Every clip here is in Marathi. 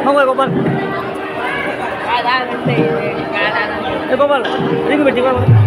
Không ơi Gopal. Gopal, ini gue berjumpa.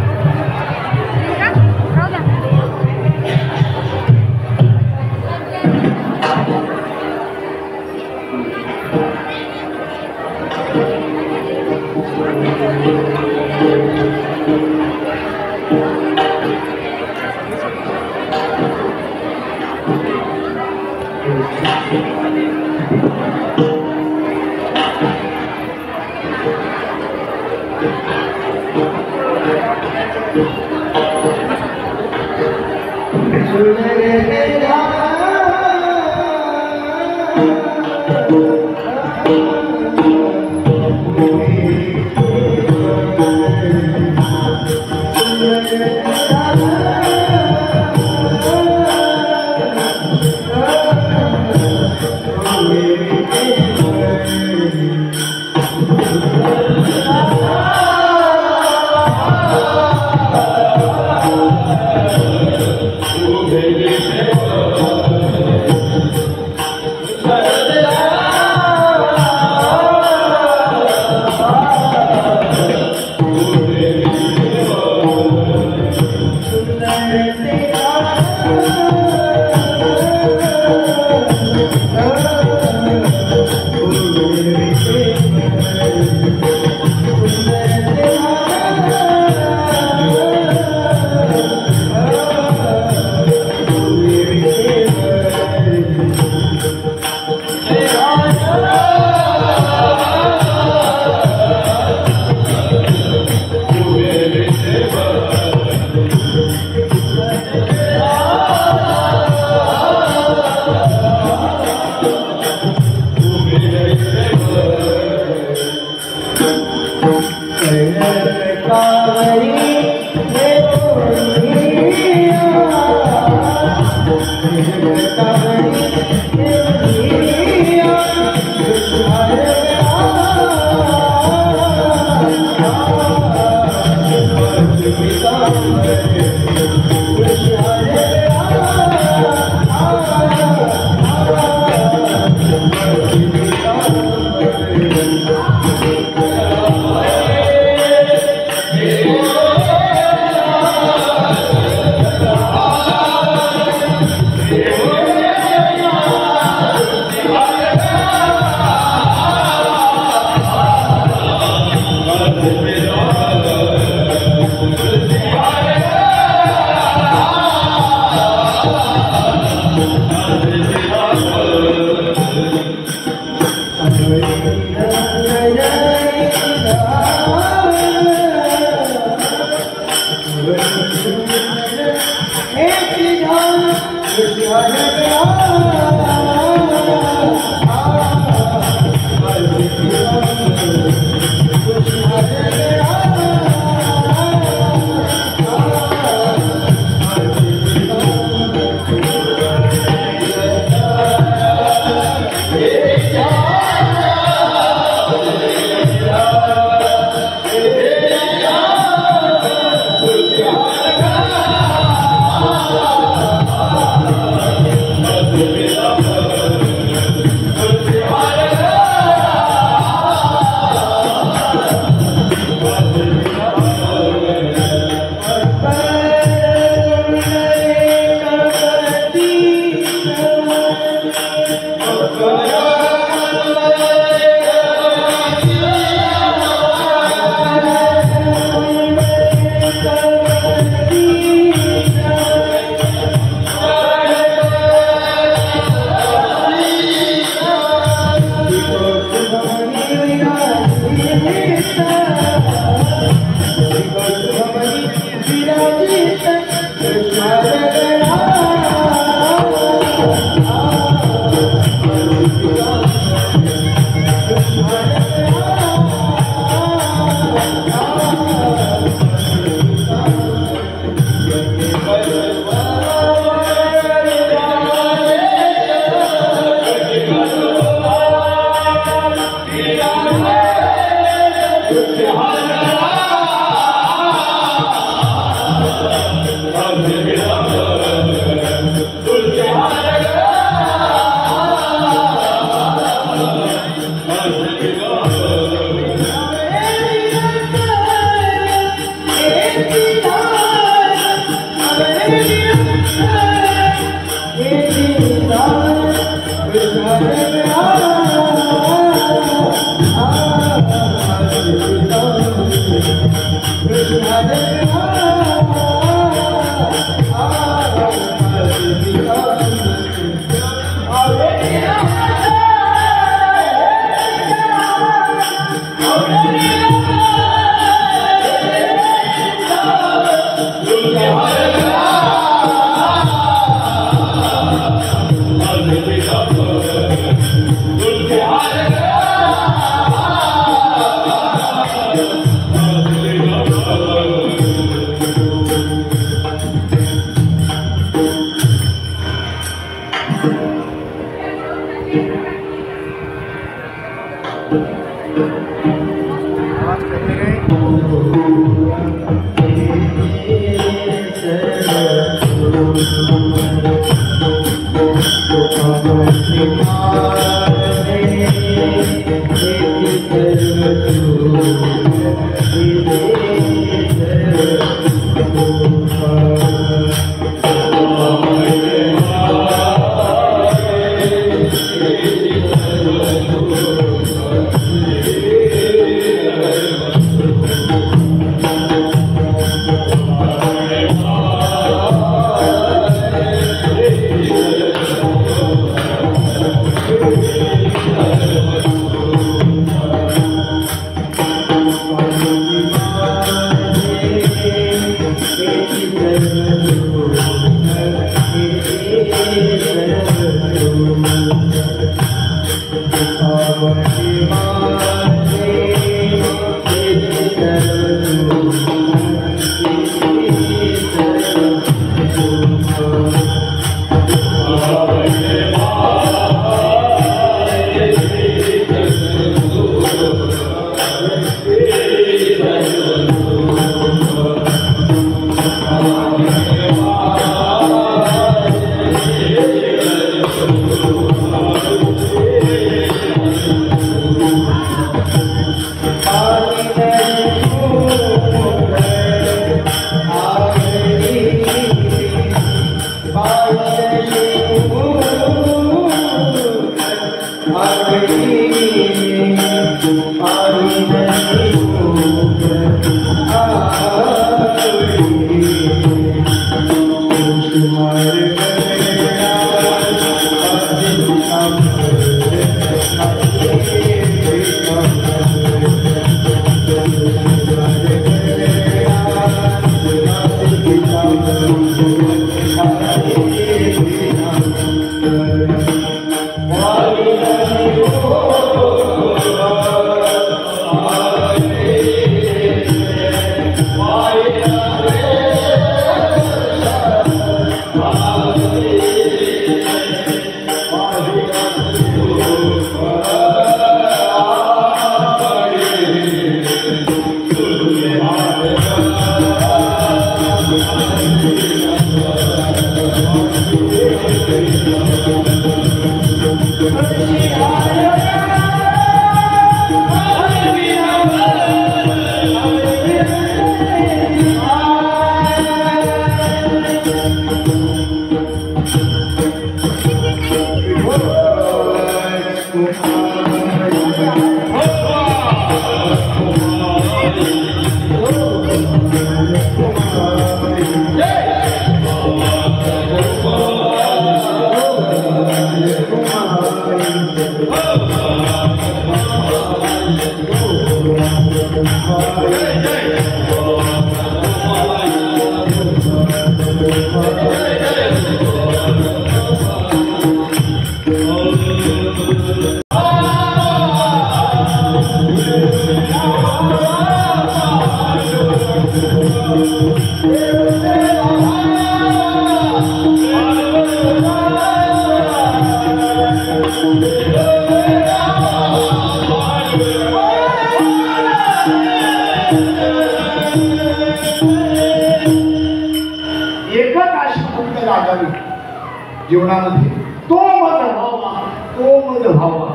जीवनामध्ये तो मध व्हावा, तो मध व्हावा.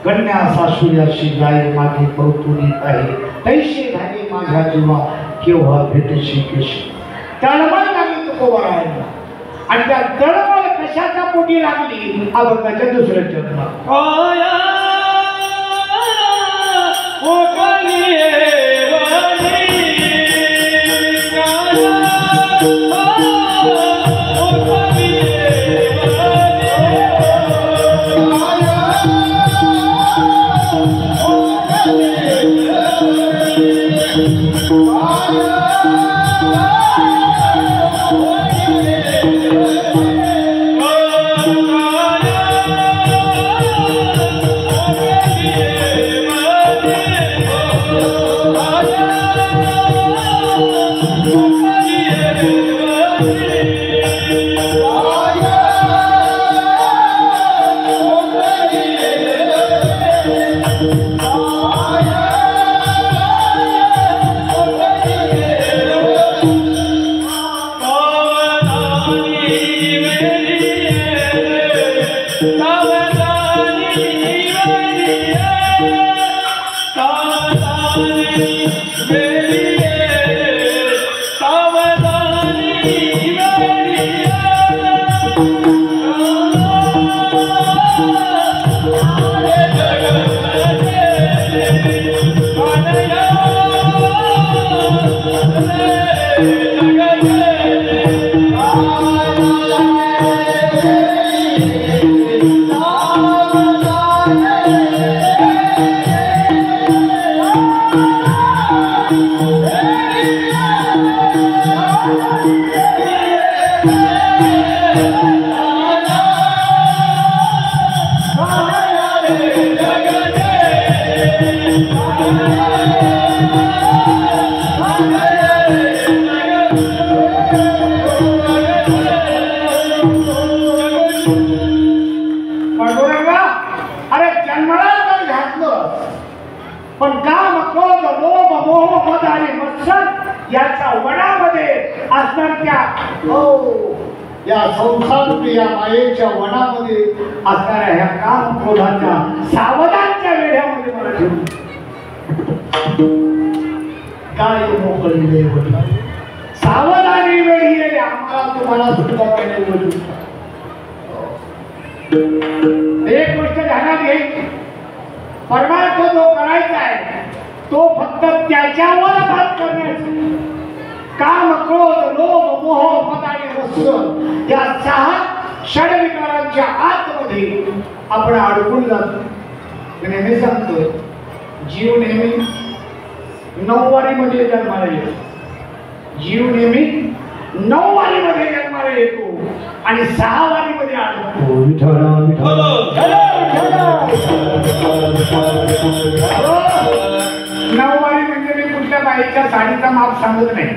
कन्या सासूयाशी गाय मागे कौतुकी आहे, तैसे झाले माझ्या जीवा केव्हा भेटशी केशी. तळमळ लागली तुकोबरायला, आणि त्या तळमळ कशाच्या पोटी लागली अभंगाच्या दुसऱ्या चरणात. पण काम, क्रोध, लोभ, मोह, मद आणि मत्सर याच्या वनामध्ये असणाऱ्या या संसारूपी या मायेच्या वनामध्ये असणाऱ्या ह्या काम क्रोधाच्या सावधानच्या वेढ्यामध्ये मला ठेवून काय मोकळी होती. सावधानी वेळी आम्हाला तुम्हाला सुद्धा केले. एक गोष्ट ध्यानात घ्यायची, परमार्थ जो करायचा आहे तो फक्त त्याच्यावर बात करण्याचा. काम, क्रोध, लोभ, मोह, मद आणि मत्सर या 6 षडविकारांच्या आतमध्ये आपण अडकून जातो. नेहमी सांगतो, जीव नेहमी 9 वारीमध्ये जन्माला येतो. जीव नेहमी 9 वारीमध्ये जन्माला येतो आणि 6 वारीमध्ये अडकतो. नऊवारी म्हणजे मी कुठल्या बाईच्या साडीचा माप सांगत नाही.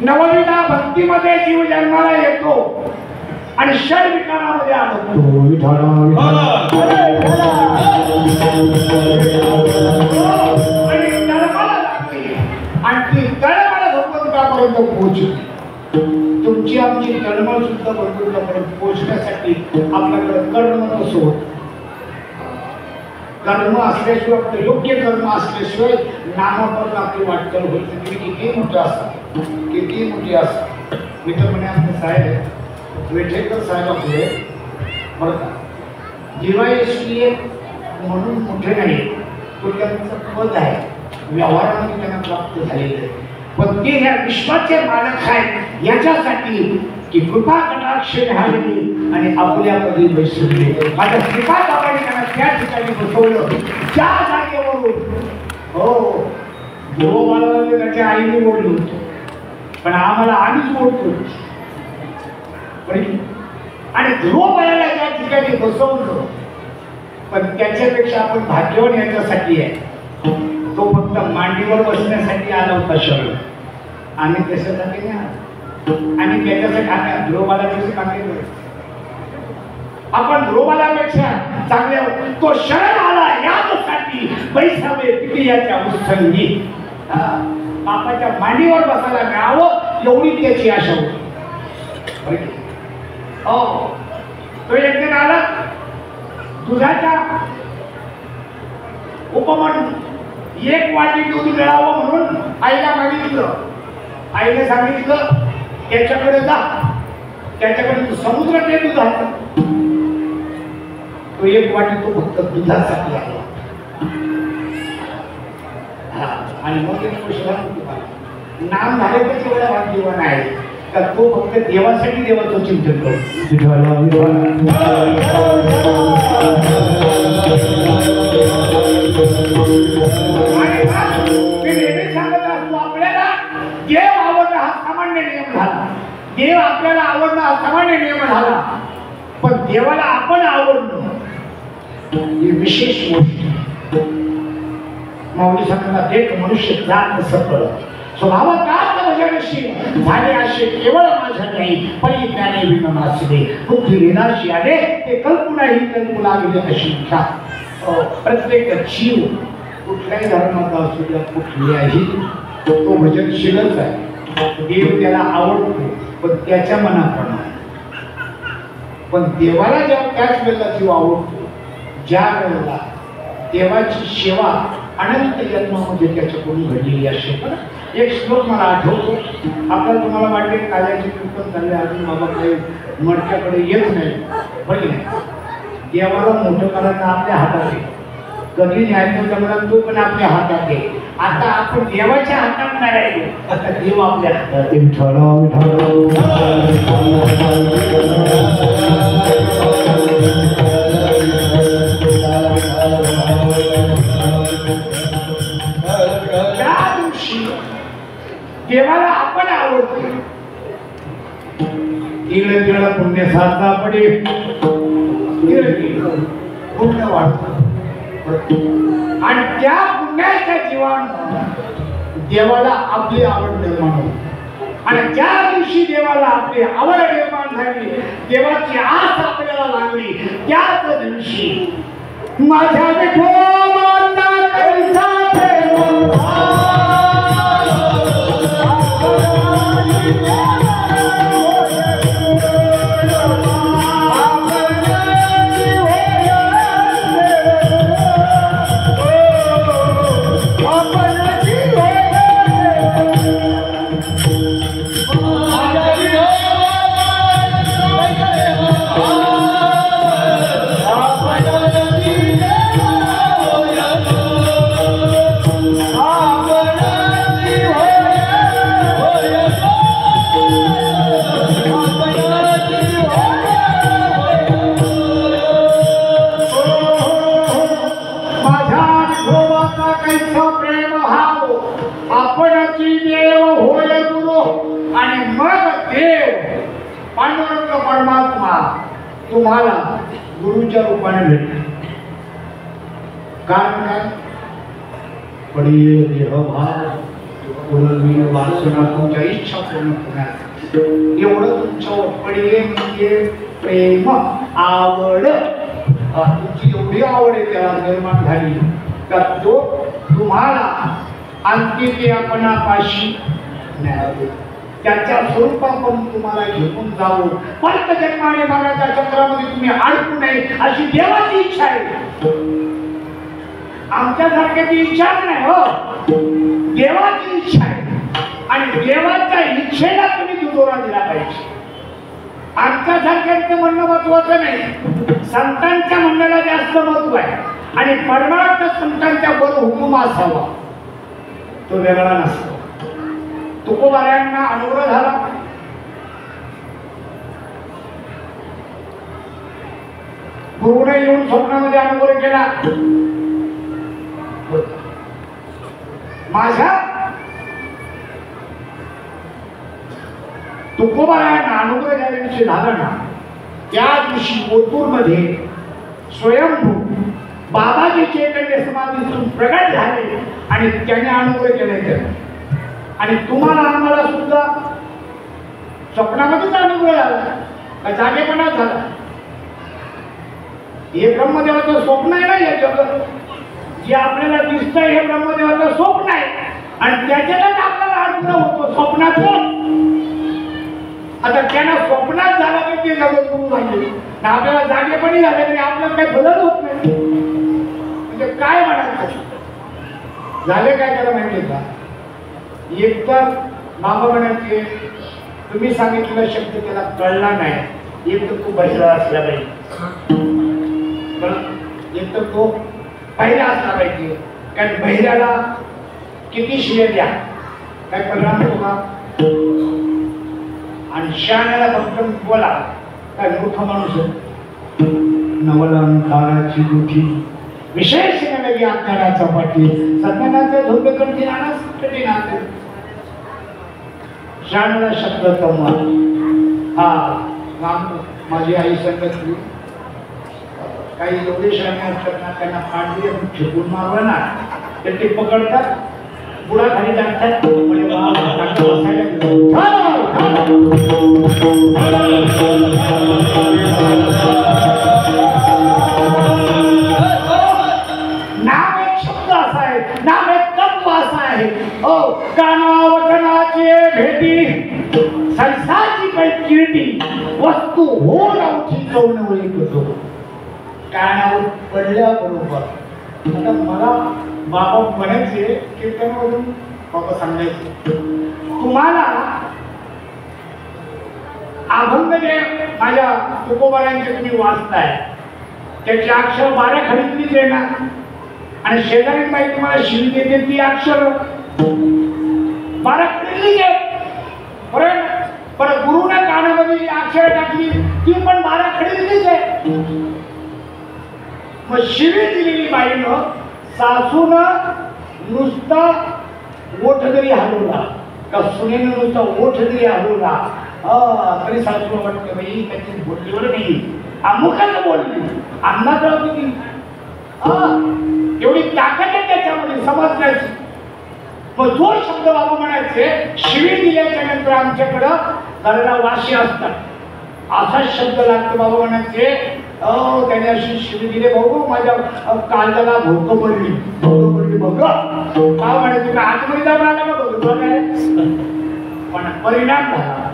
नवविधा भक्तीमध्ये जीव जन्माला येतो आणि षड विकारामध्ये अडकतो. आणि तळमळ लागते आणि ती तळमळ भगवंतापर्यंत पोहोचते. तुमची आमची तळमळ सुद्धा भगवंतापर्यंत पोहोचण्यासाठी आपल्याकडे कर्म नसो. कर्म असल्याशिवाय आपलं योग्य कर्म असल्याशिवाय नामापर्यंत आपली वाटचाल होईल. तुम्ही किती मोठे असतात, किती मोठे असतात. मी तर म्हणे आपले साहेब वेठेकर साहेब आपले बरं का, जीवायश्रीय म्हणून मोठे नाही, तो त्यांचं पद आहे, व्यवहारामध्ये त्यांना प्राप्त झालेलं आहे. पण ते ह्या विश्वाचे मालक आहेत याच्यासाठी की कृपा कटाक्ष राहिली आणि आपल्यामध्ये बैसले. माझ्या श्रीपाद बाबांनी त्यांना त्या ठिकाणी बसवलं त्या जागेवरून. हो, ध्रुवबाला त्याच्या आईने बोललो होतो, पण आम्हाला आम्हीच बोलतो. आणि ध्रुवबाला त्या ठिकाणी बसवलं, पण त्याच्यापेक्षा आपण भाग्यवान याच्यासाठी आहे. तो फक्त मांडीवर बसण्यासाठी आला होता शरण. आम्ही त्याच्यासाठी नाही आलो. आणि त्याच्यासाठी आम्ही ध्रुवबाला मागे आपण ध्रुवबालापेक्षा चांगले आहोत. तो शरण आला यासाठी बैसावे पिटियाच्या उत्संगी बापाच्या मांडीवर बसायला मिळावं एवढी त्याची आशा होती. हो, तो एक दिन आला दुधाच्या उपमन एक वाटी दूध मिळावं म्हणून आईला मागितलं. आईने सांगितलं त्याच्याकडे जा, त्याच्याकडे समुद्र ते दुधाचं. तो एक वाटी तो फक्त दुधासाठी आला. आणि मग एक गोष्ट नाम झाले तर तेवढा भाग्यवान आहे तर तो फक्त देवासाठी देवाचं चिंतन करतो. आपल्याला देव आवडणं हा सामान्य नियम झाला. देव आपल्याला आवडणं हा सामान्य नियम झाला, पण देवाला आपण आवडणं ही विशेष गोष्ट. माऊली सांगतात एक मनुष्य जात सकळ स्वभावात भजनशील झाले असे केवळ माझ्या नाही परिज्ञाने विनमासले बुद्धी विनाशी आले ते कल्पनाही कल्पू लागले अशी इच्छा. प्रत्येक जीव कुठल्याही धर्माचा असू द्या कुठल्याही तो भजनशीलच आहे. देव त्याला आवडतो पण त्याच्या मनाप्रमाणे. पण देवाला जेव्हा त्याच वेळेला जीव आवडतो ज्या वेळेला देवाची सेवा अनंत जन्मामध्ये त्याच्याकडून घडलेली असते. एक श्लोक मला आठवतो. आपल्याला तुम्हाला वाटते काल्याचे कीर्तन झाले अजून बाबा काही मडक्याकडे येत नाही. बघ देवाला मोठं करायचं आपल्या हातात आहे. कधी न्यायचं जमलं तो पण आपल्या हातात आहे. आता आपण देवाच्या हातात नाही राहिलो, आता देव आपल्या हातात आहे. त्या दिवशी देवाला आपण आवडतो. इकडे तिकडे पुण्य साधता पडे पुण्य वाढतो आणि त्या पुण्याच्या जीवानं देवाला आपली आवड निर्माण होती. आणि ज्या दिवशी देवाला आपली आवड निर्माण झाली, देवाची आस आपल्याला लागली, त्याच दिवशी माझ्या विठोबाचा कैसा परमात्मा तुम्हाला गुरुच्या रूपाने भेटला. कारण काय? पडिये देहभाव पुनर्मीन वासना तुमच्या इच्छा पूर्ण करण्यात एवढं तुमच्यावर पडिये म्हणजे प्रेम आवड. तुमची एवढी आवड आहे त्याला निर्माण झाली तर तो तुम्हाला आणखी ते आपणापाशी न्यावे त्याच्या स्वरूपाकडून तुम्हाला घेऊन जावं. परत जन्माने मागाच्या चक्रामध्ये तुम्ही अडकू नये अशी देवाची इच्छा आहे. आमच्यासारख्याची इच्छा नाही हो, देवाची इच्छा आहे. आणि देवाच्या इच्छेला तुम्ही दुजोरा दिला पाहिजे. आमच्यासारख्यांचं म्हणणं महत्वाचं नाही, संतांच्या म्हणण्याला जास्त महत्व आहे. आणि परमार्थ संतांच्या वर हुकूम असावा तो वेगळा नसतो. तुकोबारायांना अनुग्रह झाला. गुरुने येऊन स्वप्नामध्ये अनुभव केला. माझ्या तुकोबारायांना अनुग्रह ज्या दिवशी झाला ना, त्या दिवशी ओतूर मध्ये स्वयंभू बाबाजी चैतन्य समाधीतून प्रगट झाले आणि त्याने अनुग्रह केले. आणि तुम्हाला आम्हाला सुद्धा स्वप्नामध्येच अनुग्रह झाला का जागेपणात झाला? हे ब्रह्मदेवाचं स्वप्न आहे ना, हे जगत जे आपल्याला दिसतंय हे ब्रह्मदेवाचं स्वप्न आहे आणि त्याच्यातच आपल्याला अनुग्रह होतो स्वप्नातून. आता त्यांना स्वप्नात झाला की ते जगद्गुरु झाले, आपल्याला जागेपणी झाले तरी आपल्याला काही बदल होत नाही. म्हणजे काय म्हणायचं झाले काय त्याला माहिती का? एक तर बाबा म्हणायचे तुम्ही सांगितलेला शब्द त्याला कळला नाही, एक तर तो बहिरा असला पाहिजे, एक तर तो पहिला असला पाहिजे. कारण बहिऱ्याला किती शिव्या द्या काय परिणाम होतो का? आणि शहाण्याला फक्त बोला काय मूर्ख माणूस नवलंकाराची गुठी विशेष नव्हे आकाराचा पाठी सत्यानाचे धोंडे करतील आणि कठीण आहे. शहाण्याला शब्द कमवा. हा माझी आई सांगितली काही एवढे शहाणे असतात ना, त्यांना पांढरी फेकून मारलं ना तर ते पकडतात, बुडाखाली टाकतात. नाम एक शब्द असा आहे, नाम एक तत्व असा आहे. हो, कानावचनाचे भेटी संसारची काही किरटी वस्तू हो नव्हती कौन करतो. कानावर पडल्याबरोबर आता मला बाबा म्हणायचे कीर्तनावरून बाबा सांगायचे तुम्हाला अभंग जे माझ्या तुकोबारांचे तुम्ही वाचताय त्याचे अक्षर 12 खडीतलीच येणार आणि शेजारी माहिती तुम्हाला शिवी देते ती अक्षर 12 खडीतलीच आहे. बरोबर. पण गुरुने कानामध्ये अक्षर टाकली ती पण 12 खडीतलीच आहे. मग शिवी दिलेली बाईनं सासून नुसता ओठ जरी हलवला का सुनेनं नुसता ओठ जरी हलवला तरी सासूला वाटतं बाई त्याची बोललीवर नाही अमुकाच बोलली अन्नाचं किती एवढी ताकद आहे त्याच्यामध्ये समजण्याची. मग जो शब्द बाबा म्हणायचे शिवी दिल्याच्या नंतर आमच्याकडं घराला वाशी असतात असा शब्द लागतो. बाबा म्हणायचे त्याने अशी शिवी दिले भाऊ माझ्या काळजाला भोक पडली बघ काय म्हणायचं का आतमध्ये जाऊन आला का बघ काय पण परिणाम झाला.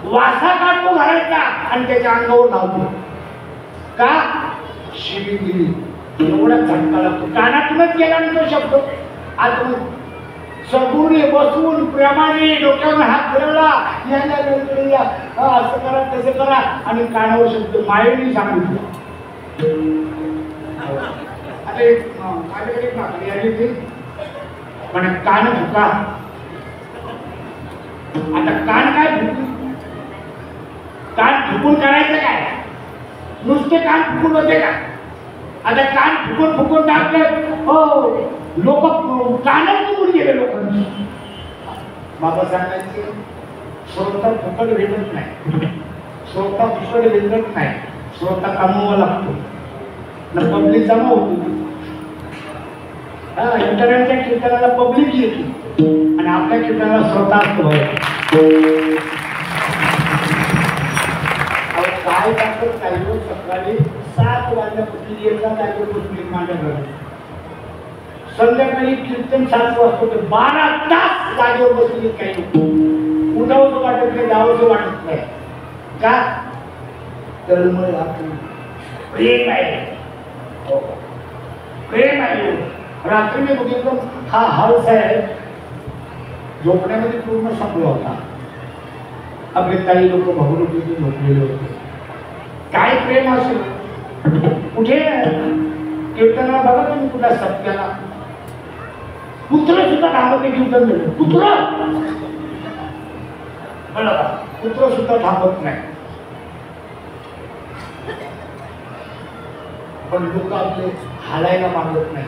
वासा काढतो घराचा आणि त्याच्या अंगावर धावतो का शिवी दिली एवढा झटका लागतो. कानातूनच गेला ना तो शब्द. आतून सगुणे बसून प्रेमाने डोक्यावर हात फिरवला या असं करा तसं करा आणि कानावर शब्द मायेने सांगितलं. आता एक माझ्याकडे एक भाकरी आली होती पण कान फुका. आता कान काय फुकू कान फुकून करायचं काय? नुसते कान फुकून होते का? आता कान फुकून फुकून टाकले हो लोक कानच फुकून गेले लोकांनी. बाबा सांगायचे श्रोता फुकट भेटत नाही, श्रोता फुकट भेटत नाही, श्रोता कमवावा लागतो ना पब्लिक जमा होती. इंटरनेटच्या कीर्तनाला पब्लिक येते आणि आपल्या कीर्तनाला श्रोता असतो. काय करतात काही लोक सकाळी 7 वाजल्यापासून एकदा जागेवर बसली माझ्या घरी, संध्याकाळी कीर्तन 7 वाजता 12 तास जागेवर बसली. काही उठावंसं वाटत नाही जावंसं वाटत नाही का? तर मग आपण प्रेम आहे प्रेम आहे. रात्री मी बघितलं हा हर्ष आहे झोपण्यामध्ये पूर्ण संपला होता. आपले काही लोक भगवतीचे झोपलेले होते. काय प्रेम असेल कुठे कीर्तनाला बघा तुम्ही कुठल्या सत्याला पुत्र सुद्धा थांबत कीर्तन झालं पुत्र पुत्र सुद्धा थांबत नाही. पण लोक आपले हालायला मागत नाही.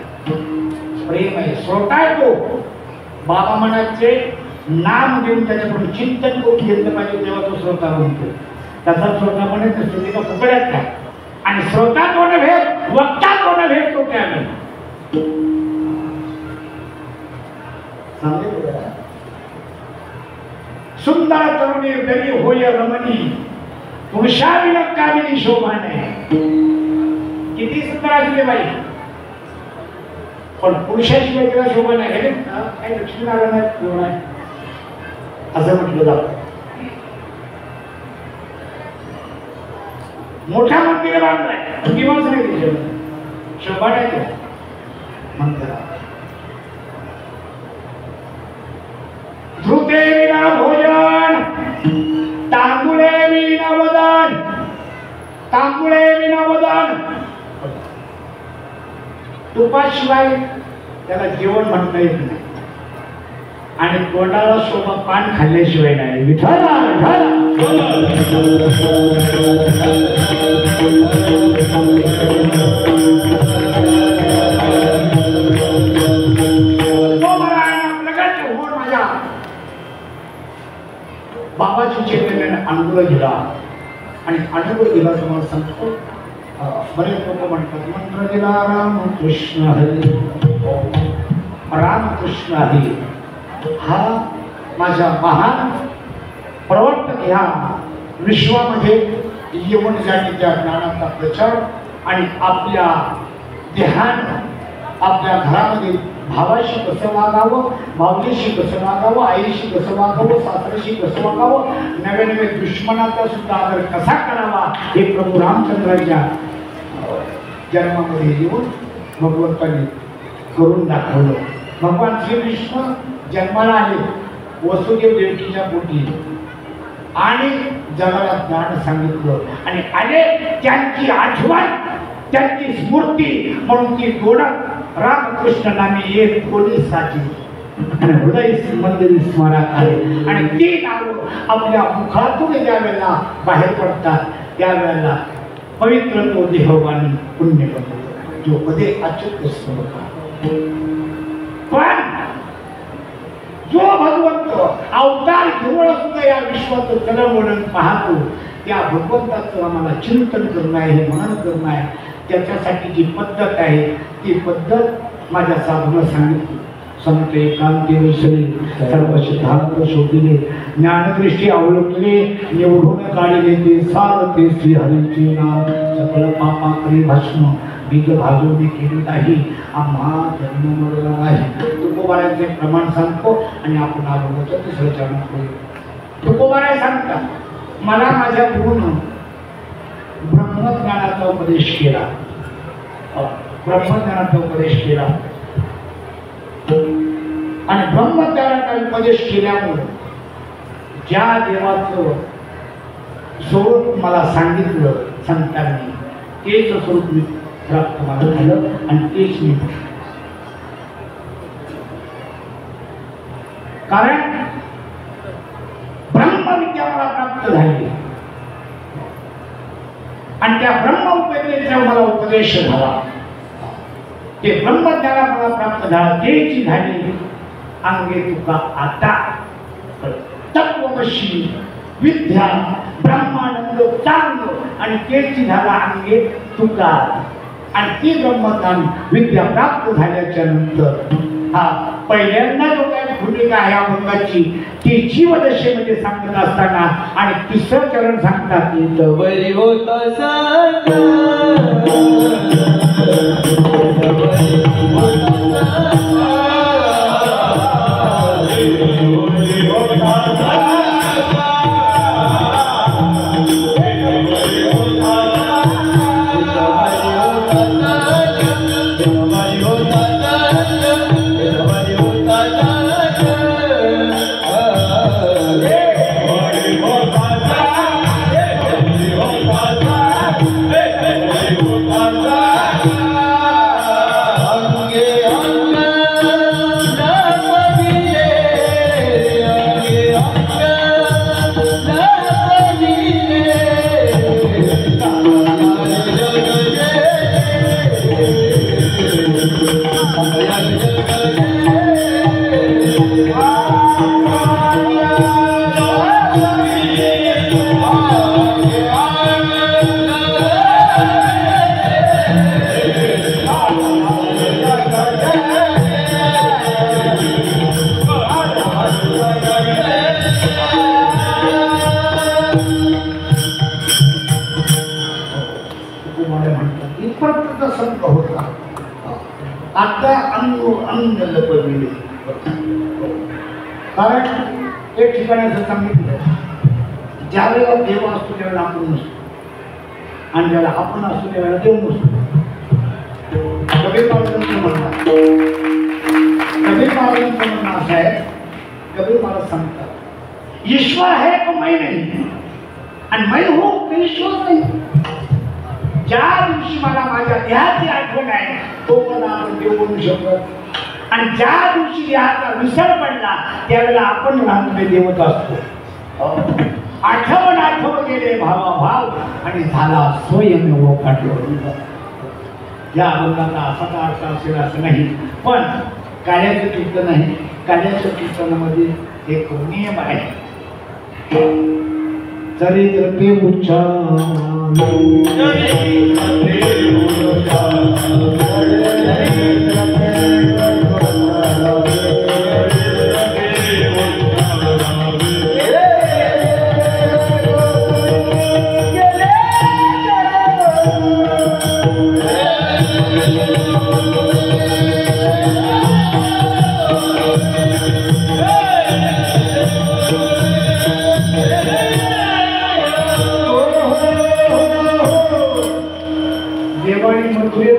प्रेम आहे, श्रोता आहे तो. बाबा म्हणायचे नाम देऊन त्याच्याकडून चिंतन करून घेतलं पाहिजे तेव्हा तो श्रोता म्हणतो. तसा श्रोता म्हणत नसतो ते का फुकड्यात काय. आणि श्रोता कोण भेट, वक्ता कोण भेट तो त्याने सुंदर तरुणी दरी होय रमणी पुरुषाविन कामिनी शोभाने. किती सुंदर असते बाई, पण पुरुषाशिवाय तिला शोभा नाही. हे काही लक्ष्मीनारायण कोण आहे असं म्हटलं जातं. मोठा मंदिर बांधलाय किंवाच नाही त्याच्यावर शोभा नाही त्या मंदिरात. धृते विना भोजन तांदुळे विना वदन, तांदुळे विना वदन. तुपाशिवाय त्याला जेवण म्हणता येत नाही आणि तोंडाला शोभा पान खाल्ल्याशिवाय नाही. विठ्ठला बाबाची चैतन्याने अनुभव दिला आणि अनुभव दिला तुम्हाला सांगतो. बरेच लोक म्हणतात मंत्र दिला रामकृष्ण हरी, रामकृष्ण हरी. हा माझ्या महान प्रवर्तक ह्या विश्वामध्ये येऊन जाणीच्या ज्ञानाचा प्रचार आणि आपल्या देहानं आपल्या घरामध्ये भावाशी कसं वागावं, माऊलीशी कसं वागावं, आईशी कसं वागावं, सासऱ्याशी कसं वागावं, नव्या नव्या दुश्मनाचा सुद्धा आदर कसा करावा हे प्रभू रामचंद्राच्या जन्मामध्ये येऊन भगवंतांनी करून दाखवलं. भगवान श्रीकृष्ण जन्माला आले वसुदेव देवकीच्या पोटी आणि जगाला ज्ञान सांगितलं आणि आले त्यांची आठवण, त्यांची स्मृती म्हणून ती गोडात रामकृष्ण नामी एक पोलिसाची आणि हृदय मंदिर स्मरणात आले. आणि ती नावं आपल्या मुखातून ज्या वेळेला बाहेर पडतात त्यावेळेला पवित्र तो देहवानी पुण्य करतो जो पदे अच्युत स्मरता. पण जो भगवंत अवतार घेऊन सुद्धा या विश्वाचं चलवळण पाहतो त्या भगवंताचं आम्हाला चिंतन करणं आहे, हे मनन करणं आहे. त्याच्यासाठी जी पद्धत आहे ती पद्धत माझ्या साधूला सांगितली. संत एकांती विसरी सर्व सिद्धांत शोधिले, ज्ञानदृष्टी अवलोकले, निवडून काढले ते सारते श्रीहरीचे नाम. सकल पापाकरी भस्म बीज भाजवणे केली नाही, आम्हा जन्म मरला नाही. तुकोबाराचे प्रमाण सांगतो आणि आपण आरोग्याचं तिसरं चरण करू. तुकोबारा सांगतात मला माझ्या गुरुनं ब्रह्मज्ञानाचा उपदेश केला, ब्रह्मज्ञानाचा उपदेश केला आणि ब्रह्मज्ञानाचा उपदेश केल्यामुळे ज्या देवाचं स्वरूप मला सांगितलं संतांनी तेच स्वरूप मी प्राप्त मला झालं आणि तेच मी. कारण ब्रह्मविद्या मला प्राप्त झाली आणि त्या ब्रह्म उपदेशाचा मला उपदेश झाला. ते ब्रह्मज्ञान मला प्राप्त झाला तेची झाली अंगे तुका आता तत्वमशी विद्या ब्रह्मानंद चांग आणि तेची झाला अंगे तुका. आणि ती ब्रह्मज्ञान विद्या प्राप्त झाल्याच्या नंतर हा पहिल्यांदा जो काही भूमिका आहे अभंगाची ती जीवदशेमध्ये सांगत असताना आणि तिसरं चरण सांगतात बरी होता संत होता. आता अंग लपविले. कारण एक ठिकाणी असं सांगितलं, ज्यावेळेला देव असतो त्यावेळेला आपण नसतो, आणि ज्याला आपण असतो त्यावेळेला देव नसतो. कबीर महाराजांचं म्हणतात, कबीर महाराजांचं म्हणणं असं आहे, कबीर महाराज सांगतात, ईश्वर है तो मैं नहीं, आणि मैं हो तो ईश्वर नाही. ज्या दिवशी मला माझ्या देहाची आठवण आहे तो पण आपण देव बनू शकतो, आणि ज्या दिवशी देहाचा विसर पडला त्यावेळेला आपण राहतो देवत असतो. आठवण गेले भावाभाव आणि झाला स्वयं पाठवून. या अभंगाचा असा का अर्थ असेल असं नाही, पण कार्याचं कीर्तन आहे. कार्याच्या कीर्तनामध्ये एक नियम आहे, चरित्र ते उच्चार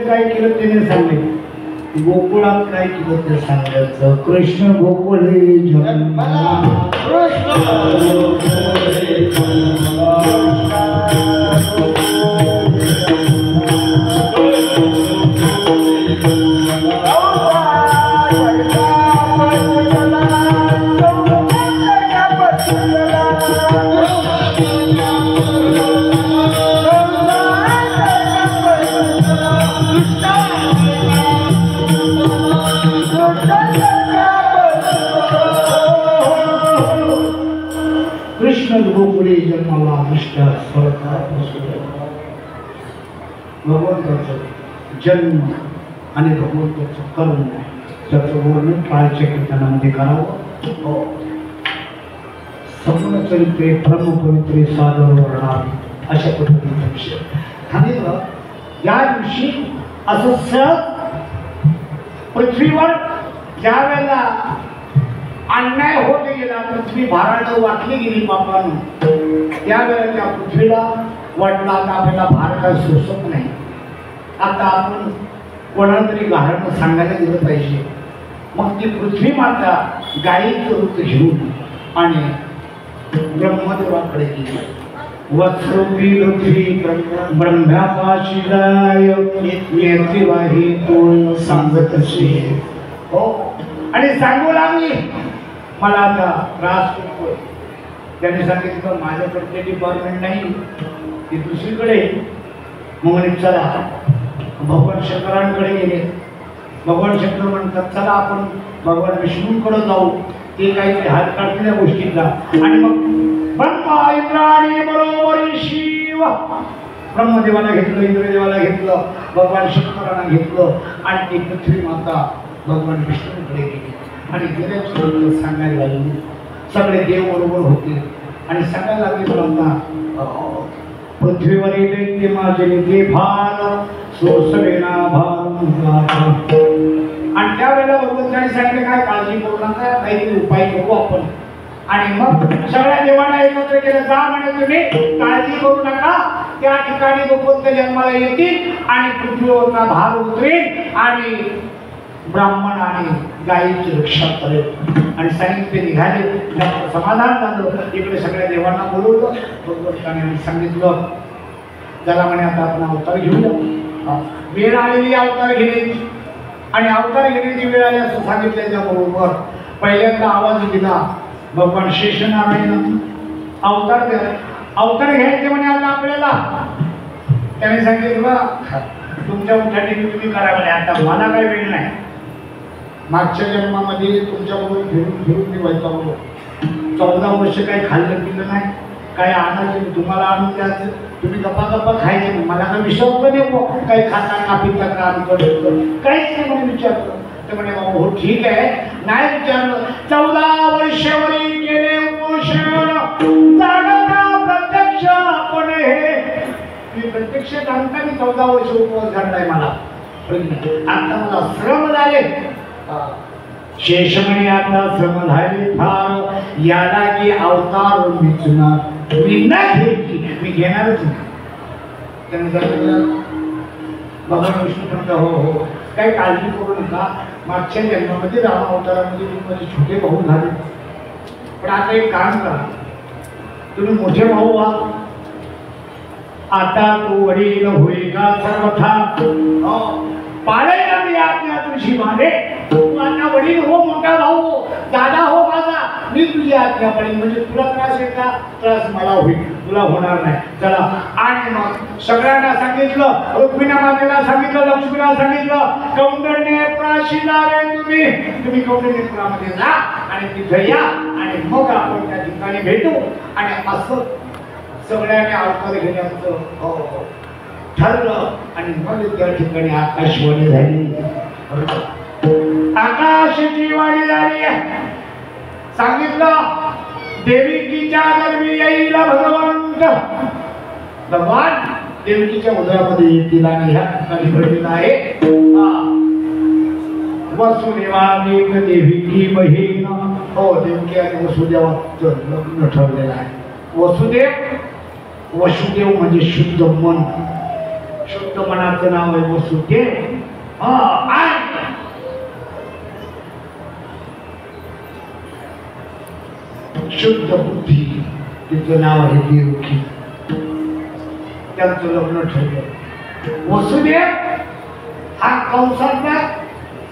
काय केलं त्याने सांगले, गोकुळात काय केलं ते सांगायचं. कृष्ण गोकुळे जन्म, गोकुळे जन्माला दृष्ट्या भगवंताचं जन्म आणि भगवंताचं कर्म त्याचं वर्णन काळच्या कीर्तनामध्ये करावं. सगुण चरित्रे ब्रह्मपवित्रे सादर वर्णावे अशा पद्धतीचा विषय सांगितलं. या दिवशी असं सहज पृथ्वीवर ज्या वेळेला अन्याय होत गेला, पृथ्वी भारानं वाटली गेली पापानं, त्यावेळेला त्या पृथ्वीला वाटला आता आपल्याला भार काय सोसत नाही, आता आपण कोणाला तरी गारणं सांगायला दिलं पाहिजे. मग ती पृथ्वी माता गायीचं रूप घेऊन आणि ब्रह्मदेवाकडे गेली. वस्त्रोपी पृथ्वी ब्रह्म्यापाशी जाय येते वाही कोण सांगत असे. हो, आणि सांगू लागली मला आता त्रास होतोय. त्याने सांगितलं माझ्याकडे ते डिपार्टमेंट नाही, ती दुसरीकडे. मग चला भगवान शंकरांकडे गेले. भगवान शंकर म्हणतात चला आपण भगवान विष्णूंकडे जाऊ, ते काहीतरी हात काढलेल्या गोष्टीचा. आणि मग ब्रह्मा इंद्राणी बरोबरी शिव, ब्रह्मदेवाला घेतलं, इंद्रदेवाला घेतलं, भगवान शंकरांना घेतलं, आणि ती पृथ्वी माता भगवान विष्णूंकडे गेली. आणि गेल्याचं सांगायला लागली. सगळे देव बरोबर होते आणि सांगायला लागले ब्रह्मा, पृथ्वीवर येते माझे ते भार सोसवेना भार. आणि त्यावेळेला भगवंतांनी सांगितले काय काळजी करू नका, काहीतरी उपाय करू आपण. आणि मग सगळ्या देवांना एकत्र केलं, जा म्हणे तुम्ही काळजी करू नका, त्या ठिकाणी भगवंत जन्माला येतील आणि पृथ्वीवरचा भार उतरेल आणि ब्राह्मण आणि गायीची रक्षा करेल. आणि सांगितले निघाले. समाधान झालं. इकडे सगळ्या देवांना बोलवलं. भगवंताने सांगितलं त्याला म्हणे आता आपण अवतार घेऊया. वेळ आलेली अवतार घेण्याची, आणि अवतार घेण्याची वेळ आली असं सांगितल्याच्या बरोबर पहिल्यांदा आवाज दिला भगवान शेषनारायण अवतार द्या, अवतार घ्यायचे म्हणे आता आपल्याला. त्याने सांगितलं तुमच्या उठाठी तुम्ही करा म्हणे, आता मला काही वेळ नाही. मागच्या जन्मामध्ये तुमच्याबरोबर फिरून फिरून मी व्हायचा होतो. 14 वर्ष काही खाल्लं पिलं नाही, काही आणायचं तुम्हाला आणून द्यायचं, तुम्ही गप्पा गप्पा खायचे. मला काही विश्वास नाही काही खाता का पिता का आमकडे काहीच नाही म्हणे विचारलं. तर म्हणे बाबा हो ठीक आहे, नाही विचारलं. 14 वर्षावरी केले उपोषण जाणता प्रत्यक्ष आपण हे मी प्रत्यक्ष जाणता मी 14 वर्ष उपवास घडलाय मला. आता मला श्रम झाले. शेष म्हणे आता श्रम झाले फार, याला की अवतार मिचणार मी न घ्यायची, मी घेणारच नाही. त्याने सांगितलं भगवान विष्णू म्हणतो हो हो काही काळजी करू नका, मागच्या जन्मामध्ये राम अवतारामध्ये तुम्ही माझे छोटे भाऊ झाले, पण आता एक काम करा, तुम्ही मोठे भाऊ व्हा. आता तू वडील होईगा सर्वथा, पाळेगा मी आज्ञा तुझी माने. तू आता वडील हो, मोठा भाऊ हो, दादा हो माझा, मी तुझी आज्ञा पाळीन. म्हणजे तुला त्रास येत का, त्रास मला होईल, तुला होणार नाही. चला. आणि मग सगळ्यांना सांगितलं, रुक्मिणी मातेला सांगितलं, लक्ष्मीला सांगितलं, कौंडण्यपुराशीला रे तुम्ही कौंडण्यपुरामध्ये जा आणि तिथे या आणि मग आपण त्या ठिकाणी भेटू. आणि असं सगळ्यांनी अवतार घेण्याचं ठरलं. आणि मग त्या ठिकाणी आकाशवाणी झाली. आकाशाची वाणी झाली. सांगितलं देविकीच्या गर्भी येईल भगवंत. भगवान देविकीच्या उदरामध्ये येतील आणि ह्या ठिकाणी घडलेलं आहे वसुदेवानेक देविकी बहीण. हो, देवकी आणि वसुदेवाचं लग्न ठरलेलं आहे. वसुदेव म्हणजे शुद्ध मन, शुद्ध मनाचं नाव आहे वसुदेव. शुद्ध बुद्धी तिचं नाव आहे देवकी. त्यांचं लग्न ठरलं. वसुदेव हा कंसाचा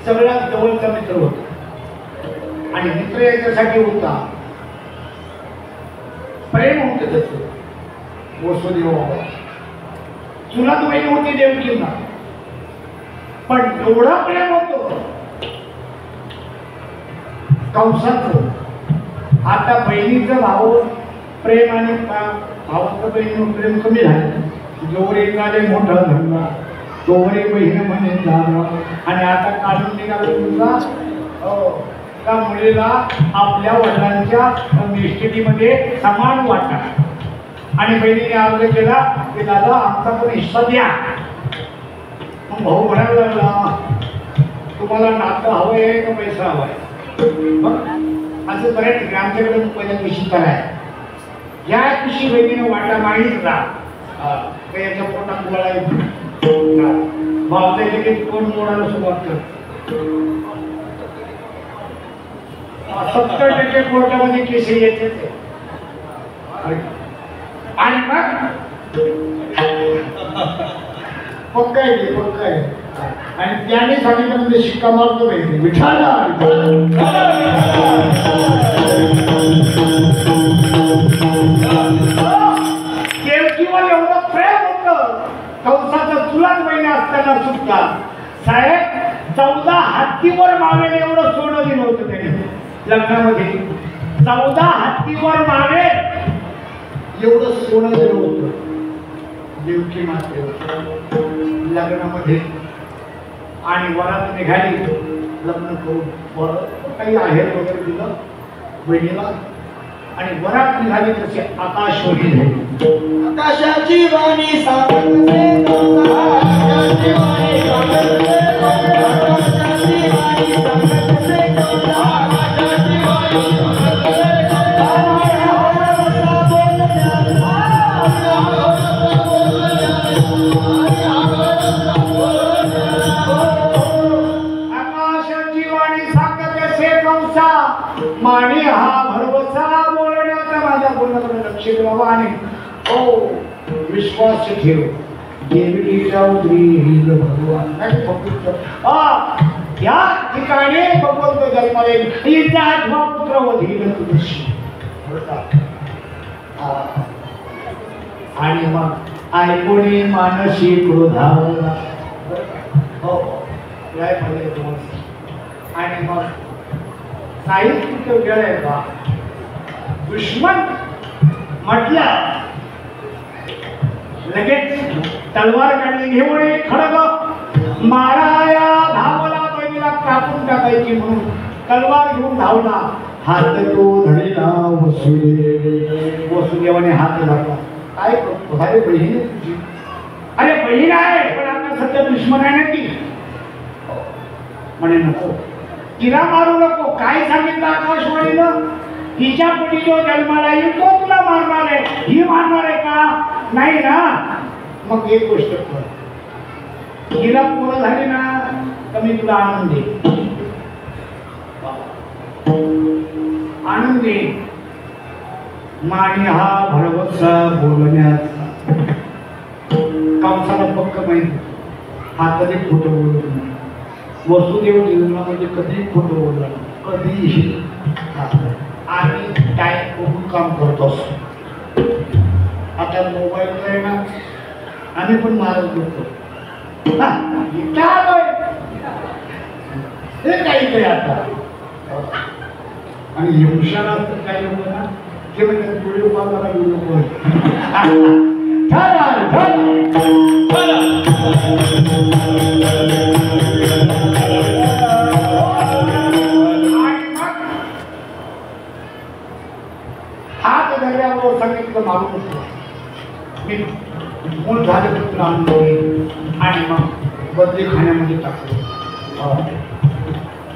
सगळ्यात जवळचा मित्र होता आणि मित्र याच्यासाठी होता प्रेम होतं त्याचं. वसुदेव चुलत बहीण होती देवकींना, पण एवढं प्रेम होतं कंसाचं. आता बहिणीचं भाऊ प्रेम आणि भावाचं बहिणी प्रेम कमी झालं. जोवर एकाले मोठा धंदा तोवर एक बहीण म्हणे झालं. आणि आता काढून निघाला तुझा त्या मुलीला आपल्या वडिलांच्या निष्ठेमध्ये समान वाटा. आणि बहिणीने अर्ज केला की दादा आमचा पण हिस्सा द्या. मग भाऊ म्हणायला लागला तुम्हाला नातं हवंय का पैसा हवाय. असं बऱ्याच ठिकाणी आमच्याकडे पहिल्या कृषी कराय या कृषी बहिणीने वाटा मागितला याच्या पोटात गोळा भावता लगेच कोण मोडायला सुरुवात करत. 70% कोर्टामध्ये केस येते. आणि मग पक्का आहे आणि त्याने सांगितलं म्हणजे शिक्का मारतो पाहिजे विठाला. देवकीवर एवढं प्रेम होतं कंसाचं चुलत बहिणी असताना सुद्धा. साहेब 14 हत्तीवर मावेल एवढं सोनं दिलं होतं त्याने लग्नामध्ये. 14 हत्तीवर मावेल एवढं सोनं दिलं होतं देवकी मातेवर लग्नामध्ये. आणि वरात निघाली लग्न करून काही आहेर वगैरे दिलं बहिणीला आणि वरात निघाली तशी आकाशवाणी झाली. आकाशाची वाणी सांगते माने हा भरवसा बोलण्याचा माझ्या बोलण्याकडे लक्ष द्यावा. आणि हो विश्वास ठेव देवीच्या उदरी भगवान या ठिकाणी भगवंत जन्माला येईल. हिचा आठवा पुत्र वधील तुझी. आणि मग ऐकोणी मानसी क्रोधावला. हो आणि मग साहित्य गेलंय का दुश्मन म्हटलं लगेच तलवार काढली घेऊन एक खडग माराया धावला बहिणीला कापून टाकायची म्हणून तलवार घेऊन धावला. हात तो धरला वसुदेवाने हात धरला. काय करतो अरे बहीण तुझी. अरे बहीण आहे पण आता सध्या दुश्मन आहे ना ती. म्हणे नको, तिला मारू नको. काय सांगितलं आकाशवाणीनं? तिच्या पोटी जो जन्माला येईल तो तुला मारणार आहे, ही मारणार आहे का? नाही ना. मग एक गोष्ट कर, तिला पोरं झाली ना तर मी तुला आनंद देईन, आनंद देईन. माणी हा भरवसा बोलण्याचा कंसाला पक्क माहिती, हा कधी खोटं बोलत नाही. वसुदेव जीवनामध्ये कधी खोटं बोलला कधीही. आम्ही टाईम बघून काम करतो असतो. आता मोबाईल आहे ना, आम्ही पण मारत होतो हे काही काही आता. आणि हुशार असतात काही लोक ना, ते म्हणजे व्हिडिओ कॉल व्हिडिओ कॉल हात धरल्यावर सांगितलं मारू नको, मी मूळ झालं तर तुला आणून देईन. आणि मग बदली खाण्यामध्ये टाकलं,